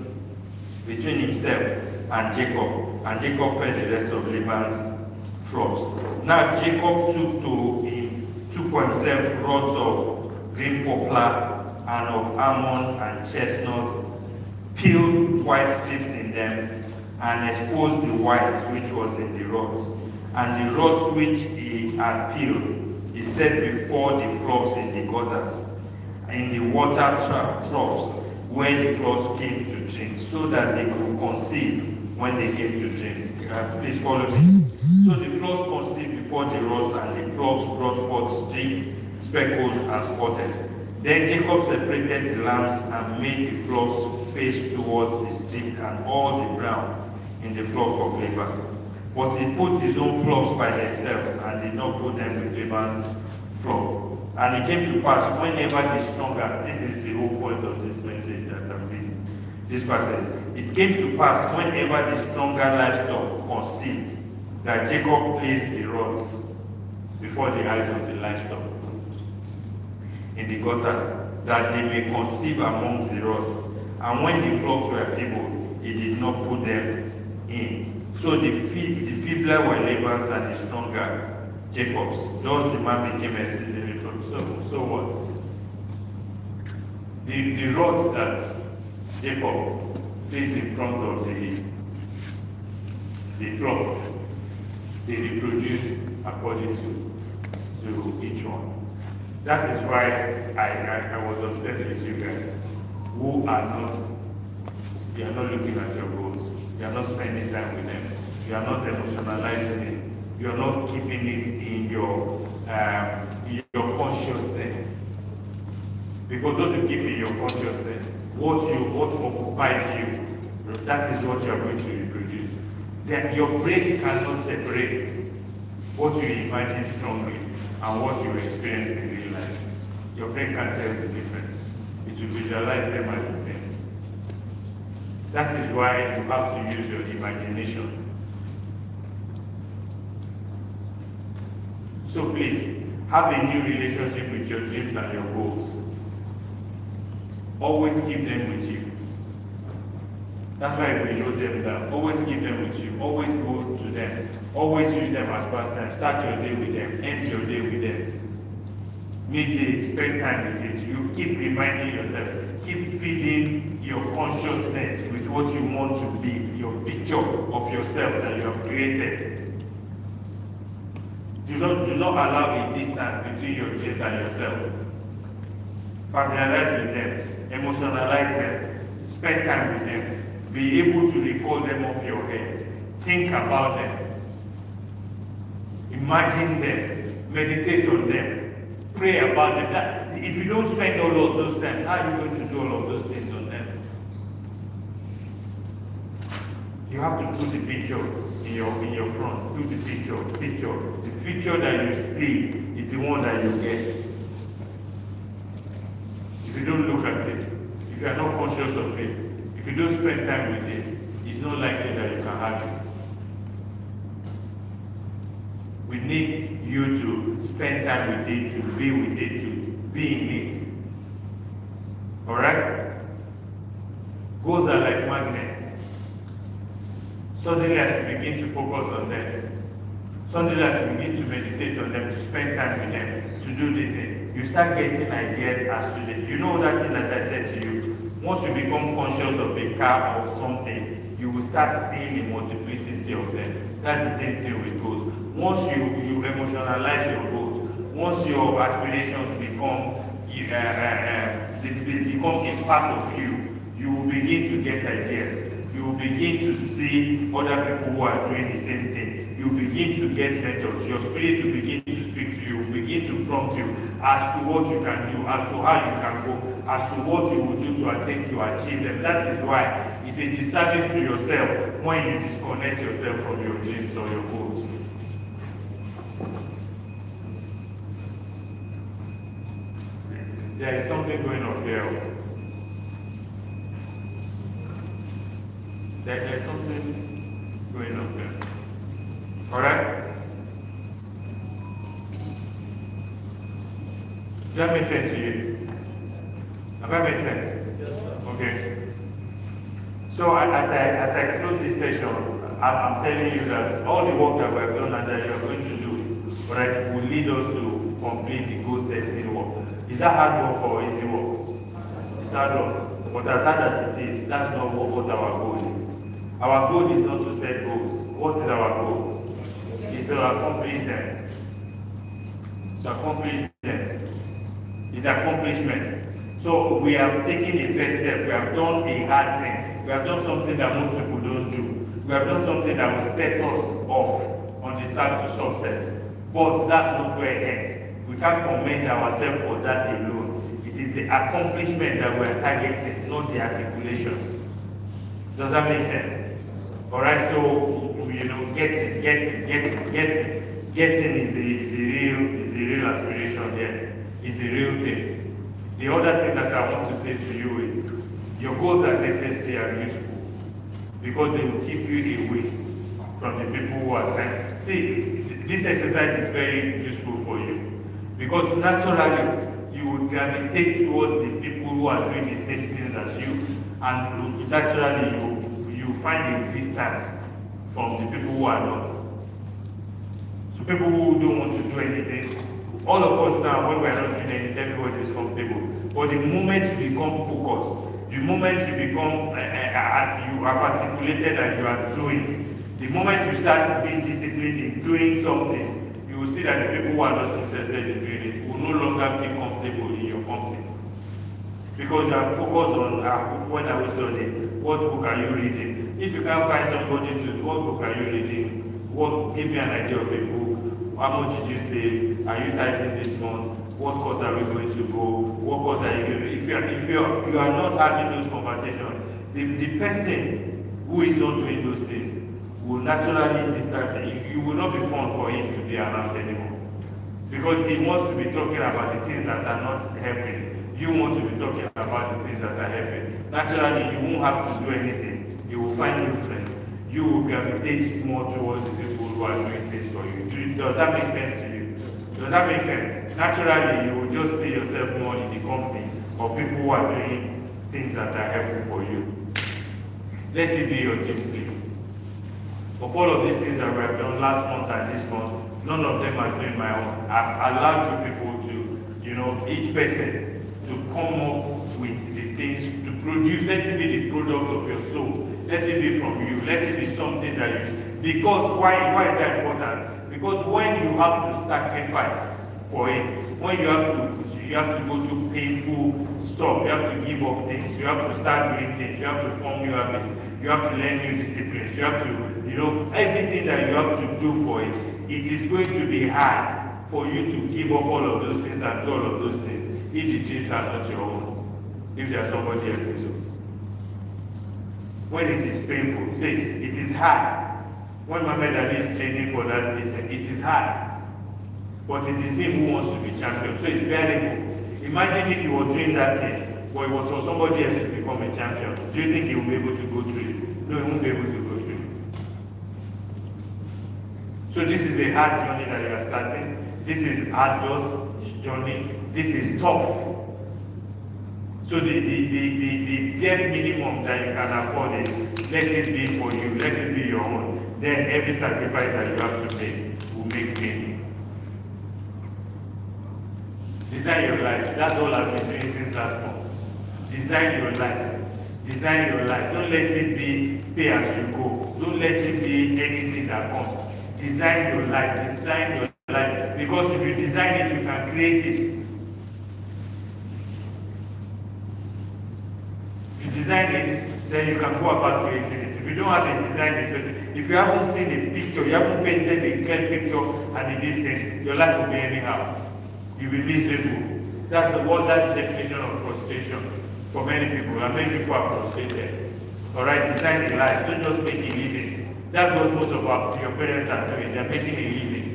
Speaker 3: between himself and Jacob fed the rest of Laban's flocks. Now Jacob took for himself rods of green poplar and of almond and chestnut, peeled white strips in them, and exposed the white which was in the rods. And the rods which he had peeled, he set before the flocks in the gutters, in the water troughs where the flocks came to drink, so that they could conceive when they came to drink. Please follow me. So the flocks conceived before the rods, and the flocks brought forth streaked, speckled, and spotted. Then Jacob separated the lambs and made the flocks face towards the streaked and all the brown in the flock of Laban. But he put his own flocks by themselves and did not put them with Laban's flock. And it came to pass, whenever the stronger, this is the whole point of this message that I'm reading, this passage. It came to pass, whenever the stronger livestock conceived, that Jacob placed the rods before the eyes of the livestock in the gutters, that they may conceive among the rods. And when the flocks were feeble, he did not put them in. So the feebler were Laban's and the stronger Jacob's. Thus the man became exceedingly profitable. So what? The rod that Jacob placed in front of the flock, they reproduced according to each one. That is why I was upset with you guys who are not, you are not looking at your goals, you are not spending time with them, you are not emotionalizing it, you are not keeping it in your consciousness. Because what you keep in your consciousness, what occupies you, that is what you are going to reproduce. Then your brain cannot separate what you imagine strongly and what you experience in real life. Your brain can't tell the difference. It will visualize them as the same. That is why you have to use your imagination. So please, have a new relationship with your dreams and your goals. Always keep them with you. That's why we note them down. Always keep them with you. Always go to them. Always use them as pastime. Start your day with them. End your day with them. Midday, spend time with it. You keep reminding yourself. Keep feeding your consciousness with what you want to be, your picture of yourself that you have created. Do not allow a distance between your dreams and yourself. Familiarize with them, emotionalize them, spend time with them, be able to recall them off your head, think about them, imagine them, meditate on them, pray about them. If you don't spend all of those time, how are you going to do all of those things on them? You have to put the picture in your front. Put the picture. The picture that you see is the one that you get. If you don't look at it, if you are not conscious of it, if you don't spend time with it, it's not likely that you can have it. We need you to spend time with it, to be with it, to be in it. Alright? Goals are like magnets. Suddenly as you begin to focus on them, suddenly as you begin to meditate on them, to spend time with them, to do this thing, you start getting ideas as to them. You know that thing that I said to you, once you become conscious of a car or something, you will start seeing a multiplicity of them. That's the same thing with goals. Once you emotionalize your goals, once your aspirations become they become a part of you, you will begin to get ideas. You will begin to see other people who are doing the same thing. You will begin to get mentors. Your spirit will begin to speak to you, will begin to prompt you as to what you can do, as to how you can go, as to what you will do to attempt to achieve them. That is why it's a disservice to yourself when you disconnect yourself from your dreams or your goals. There is something going on here. There's something going on there. Alright? Does that make sense to you? Does that make sense?
Speaker 4: Yes, sir.
Speaker 3: Okay. So as I close this session, I'm telling you that all the work that we have done and that you are going to do, right, will lead us to complete the goal setting work. Is that hard work or easy work? It's hard work. But as hard as it is, that's not what our goal is. Our goal is not to set goals. What is our goal? It's to accomplish them. To accomplish them. It's accomplishment. So we have taken a first step. We have done a hard thing. We have done something that most people don't do. We have done something that will set us off on the track to success. But that's not where it ends. We can't commend ourselves for that alone. It is the accomplishment that we are targeting, not the articulation. Does that make sense? Alright, so getting is a real aspiration here. It's a real thing. The other thing that I want to say to you is your goals are necessary and useful because they will keep you away from the people who are trying. See, this exercise is very useful for you because naturally you will gravitate towards the people who are doing the same things as you, and naturally you find a distance from the people who are not. So people who don't want to do anything, all of us now, when we are not doing anything, everybody is comfortable. But the moment you become focused, the moment you become, you are articulated and you are doing, the moment you start being disciplined in doing something, you will see that the people who are not interested in doing it will no longer feel comfortable in your company. Because you are focused on when I was studying, what book are you reading? If you can't find somebody to, what book are you reading? Give me an idea of a book. How much did you save? Are you tithing this month? What course are we going to go? What course are you going to do? If you are not having those conversations, the person who is not doing those things will naturally distance. You will not be fun for him to be around anymore. Because he wants to be talking about the things that are not helping. You want to be talking about the things that are helping. Naturally, you won't have to do anything. You will find new friends. You will gravitate more towards the people who are doing things for you. Does that make sense to you? Does that make sense? Naturally, you will just see yourself more in the company of people who are doing things that are helpful for you. Let it be your dream, please. Of all of these things that we have done last month and this month, none of them has been my own. I've allowed you people to, each person to come up with the things to produce. Let it be the product of your soul. Let it be from you. Let it be something that you. Because why is that important? Because when you have to sacrifice for it, when you have to go through painful stuff, you have to give up things, you have to start doing things, you have to form new habits, you have to learn new disciplines, you have to, everything that you have to do for it, it is going to be hard for you to give up all of those things and do all of those things if the dreams are not your own, if they are somebody else's own. When it is painful, say it is hard. When Muhammad Ali is training for that, it is hard. But it is him who wants to be champion. So it's bearable. Imagine if he was doing that thing, but it was for somebody else to become a champion. Do you think he will be able to go through it? No, he won't be able to go through it. So this is a hard journey that you are starting. This is arduous journey. This is tough. So the bare minimum that you can afford is let it be for you, let it be your own. Then every sacrifice that you have to make will make meaning. Design your life. That's all I've been doing since last month. Design your life. Design your life. Don't let it be pay as you go. Don't let it be anything that comes. Design your life. Design your life. Because if you design it, you can create it. If you design it, then you can go about creating it. If you don't have a design, if you haven't seen a picture, you haven't painted a clear picture and it is in, your life will be anyhow. You'll be miserable. That's the definition of frustration for many people, and many people are frustrated. Alright, design a life, don't just make a living. That's what most of your parents are doing, they're making a living.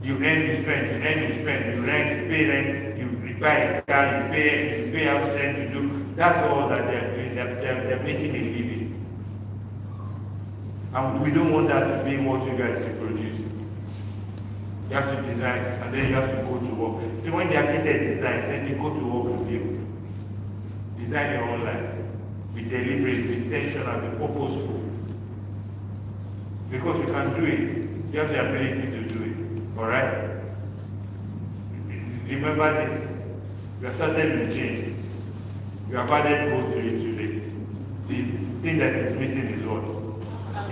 Speaker 3: You earn, you spend, you earn, you spend, you rent, you pay rent, you buy a car, you pay house rent to do. That's all that they're doing, they're making a living. And we don't want that to be what you guys reproduce. You have to design, and then you have to go to work. See, when the architect designs, then you go to work to build. Design your own life. Be deliberate, be intentional, be purposeful. Because you can do it. You have the ability to do it. Alright? Remember this. You have started with James. You have added goals to it today. The thing that is missing is what?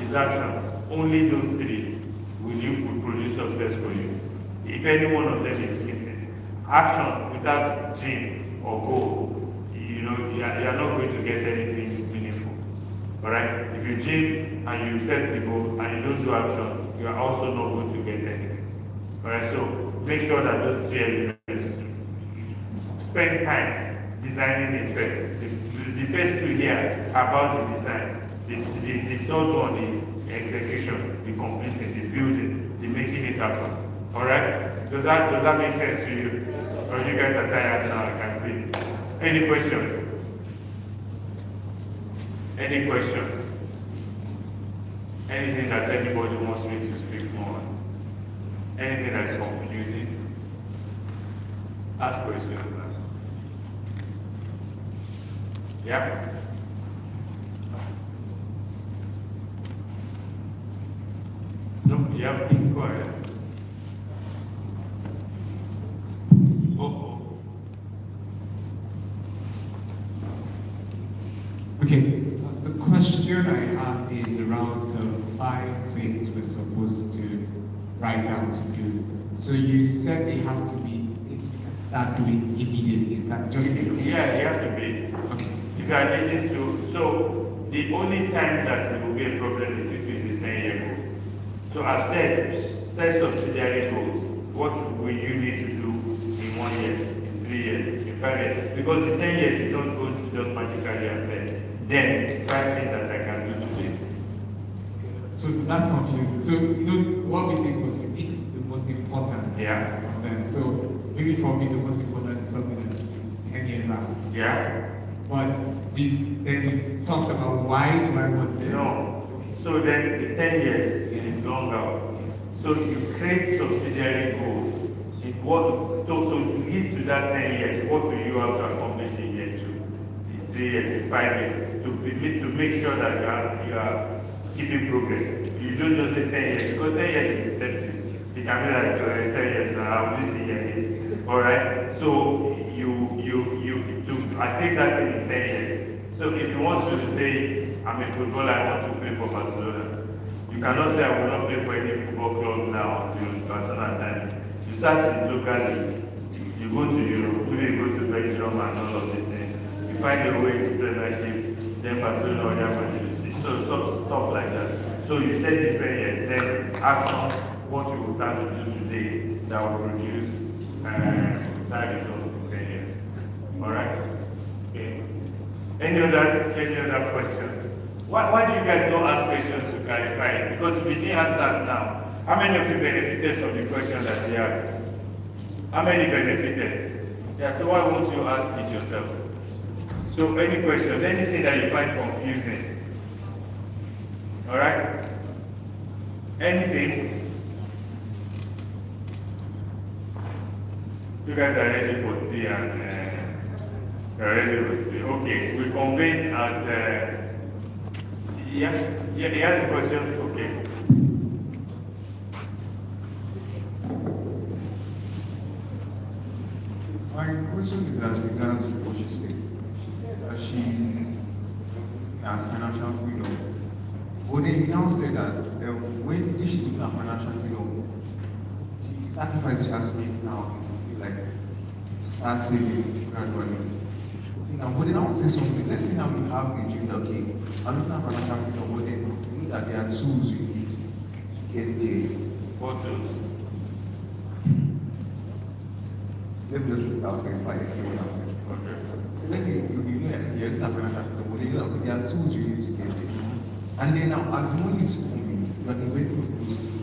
Speaker 3: Is action. Only those three will produce success for you. If any one of them is missing, action without gym or goal, you are not going to get anything meaningful. Alright? If you gym and you set a goal and you don't do action, you are also not going to get anything. Alright? So make sure that those three elements, spend time designing it first. The first two here are about the design. The third one is execution, the completing, the building, the making it happen. Alright? Does that make sense to you? Or you guys are tired now, I can see. Any questions? Any question? Anything that anybody wants me to speak more on? Anything that's confusing? Ask questions now. Yeah? No, yeah, please go ahead.
Speaker 5: Okay, the question I have is around the 5 things we're supposed to write down to do. So you said they have to be, things we can start doing immediately. Is that just?
Speaker 3: Yeah, it has to be.
Speaker 5: Okay.
Speaker 3: If you are needing to, so the only time that it will be a problem is if it's a 10-year goal. So I've set subsidiary goals. What will you need to do in 1 year, in 3 years, in 5 years? Because the 10 years is not going to just magically happen. Then 5 things that I can do today.
Speaker 5: So that's confusing. So what we think was we picked the most important of them. So maybe for me the most important is something that is 10 years out.
Speaker 3: Yeah.
Speaker 5: But we talked about why do I want this?
Speaker 3: No. So then the 10 years it is long out. So you create subsidiary goals. So to lead to that 10 years, what will you have to accomplish in year 2, in 3 years, in 5 years? To make sure that you are keeping progress. You don't just say 10 years, because 10 years is deceptive. It can be like 10 years now, I'll do it in year 8. Alright? So I take that in 10 years. So if you want to say, I'm a footballer, I want to play for Barcelona, you cannot say I will not play for any football club now until Barcelona signs. You start in locally, you go to Europe, maybe you go to Belgium and all of these things. You find a way to Premiership, then Barcelona or Real Madrid. So stuff like that. So you set different years, then action what you will start to do today that will produce that result in 10 years. Alright? Okay. Any other question? Why do you guys not ask questions to clarify it? Because if we didn't ask that now, how many of you benefited from the question that he asked? How many benefited? Yeah, so why won't you ask it yourself? So any questions, anything that you find confusing? Alright? Anything? You guys are ready for tea and you're ready for tea. Okay, we convene at he has a question. Okay.
Speaker 8: My question is as regards to what she said. She said that she has financial freedom. But then he now said that when if she doesn't have financial freedom, the sacrifice she has to make now is like start saving gradually. Okay, now, but then I want to say something. Let's say now you have a dream, okay, I'm looking at financial freedom, but then you know that there are tools you need to get there.
Speaker 3: What tools?
Speaker 8: Let me just put it out there, like what I'm saying.
Speaker 3: Okay.
Speaker 8: So let's say you know you're looking at financial freedom, but then you know okay, there are tools you need to get there. And then now, as the money is coming, you are investing in those tools.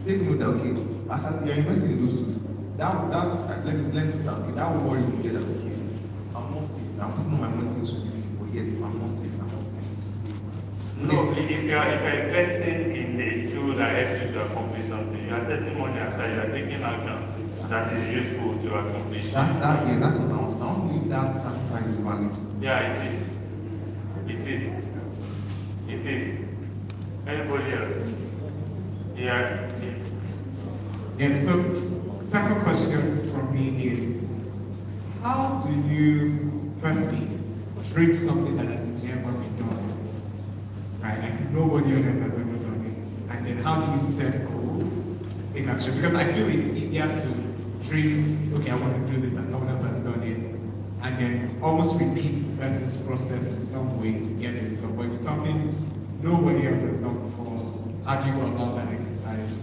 Speaker 8: Take note that, okay, as you're investing in those tools, let me put that, okay, that will worry you get that, okay, I'm not safe. I'm putting my money into this thing, but yes, I'm not safe.
Speaker 3: No, if you're investing in a tool that helps you to accomplish something, you are setting money aside, you are taking action that is useful to accomplish.
Speaker 8: That's what I want. I don't believe that sacrifice is valid.
Speaker 3: Yeah, it is. It is. It is. Anybody else? Yeah.
Speaker 5: Yeah, so second question from me is, how do you firstly bring something that has never been done? Right, like nobody on earth has ever done it. And then how do you set goals, take action? Because I feel it's easier to dream, okay, I want to do this, and someone else has done it, and then almost repeat the person's process in some way to get the result. But if it's something nobody else has done before, how do you go about that exercise?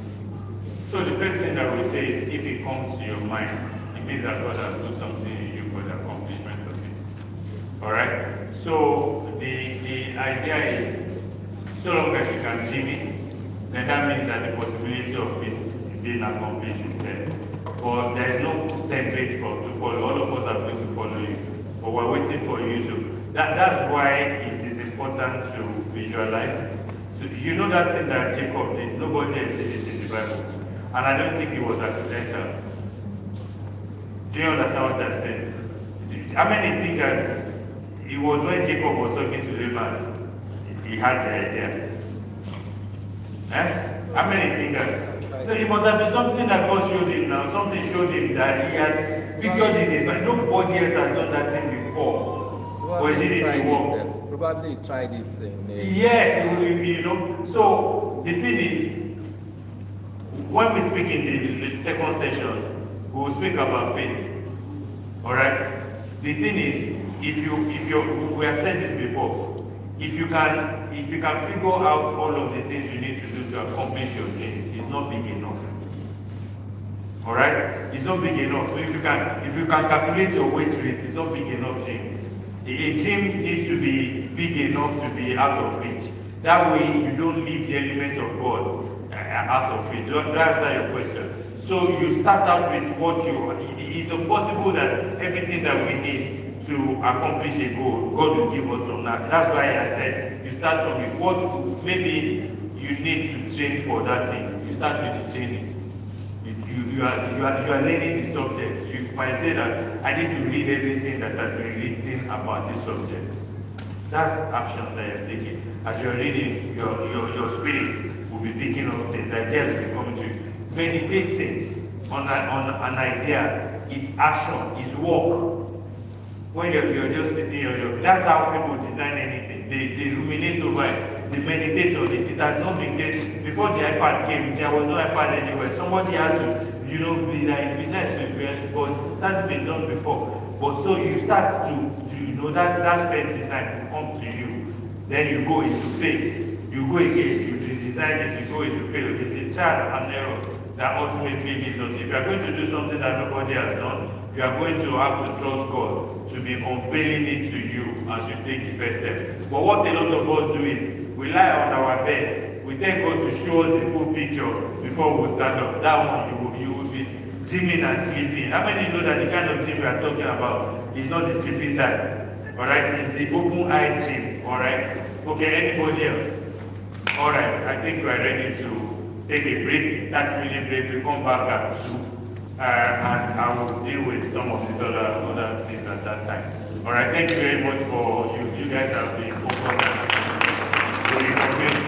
Speaker 3: So the first thing that we say is, if it comes to your mind, it means that God has put something in you for the accomplishment of it. Alright? So the idea is, so long as you can dream it, then that means that the possibility of it being accomplished is there. But there is no template to follow. All of us are going to follow you. But we're waiting for you to. That's why it is important to visualize. So you know that thing that Jacob did, nobody else did it in the Bible. And I don't think it was accidental. Do you understand what I'm saying? How many think that it was when Jacob was talking to Laban, he had the idea? How many think that? No, it must have been something that God showed him now. Something showed him that he has pictured in his mind. Nobody else has done that thing before. Or did it to work.
Speaker 7: Probably tried it in
Speaker 3: Yes, you know. So the thing is, when we speak in the second session, we will speak about faith. Alright? The thing is, if you we have said this before, if you can figure out all of the things you need to do to accomplish your dream, it's not big enough. Alright? It's not big enough. So if you can calculate your way to it, it's not big enough dream. A dream needs to be big enough to be out of reach. That way you don't leave the element of God out of reach. To answer your question. So you start out with what it's impossible that everything that we need to accomplish a goal, God will give us from that. That's why I said you start from it. What maybe you need to train for that thing. You start with the training. You are learning the subject. You might say that I need to read everything that has been written about this subject. That's action that you're taking. As you're reading, your spirit will be picking up things. Ideas will be coming to you. Meditating on an idea is action, is work. When you're just sitting on that's how people design anything. They ruminate over it, they meditate on it. It has not been great. Before the iPad came, there was no iPad anywhere. somebody has to, be like, be nice with it, but that's been done before. But so you start to that first design will come to you. Then you go into faith. You go again, you design it, you go into faith. It's a trial and error that ultimately leads us. If you are going to do something that nobody has done, you are going to have to trust God to be unveiling it to you as you take the first step. But what a lot of us do is, we lie on our bed, we thank God to show us the full picture before we stand up. That one, you will be dreaming and sleeping. How many know that the kind of dream we are talking about is not the sleeping time? Alright, it's the open eye dream. Alright? Okay, anybody else? Alright, I think we are ready to take a break. 30-minute break. We come back at 2. And I will deal with some of these other things at that time. Alright, thank you very much for you guys have been focused on the information.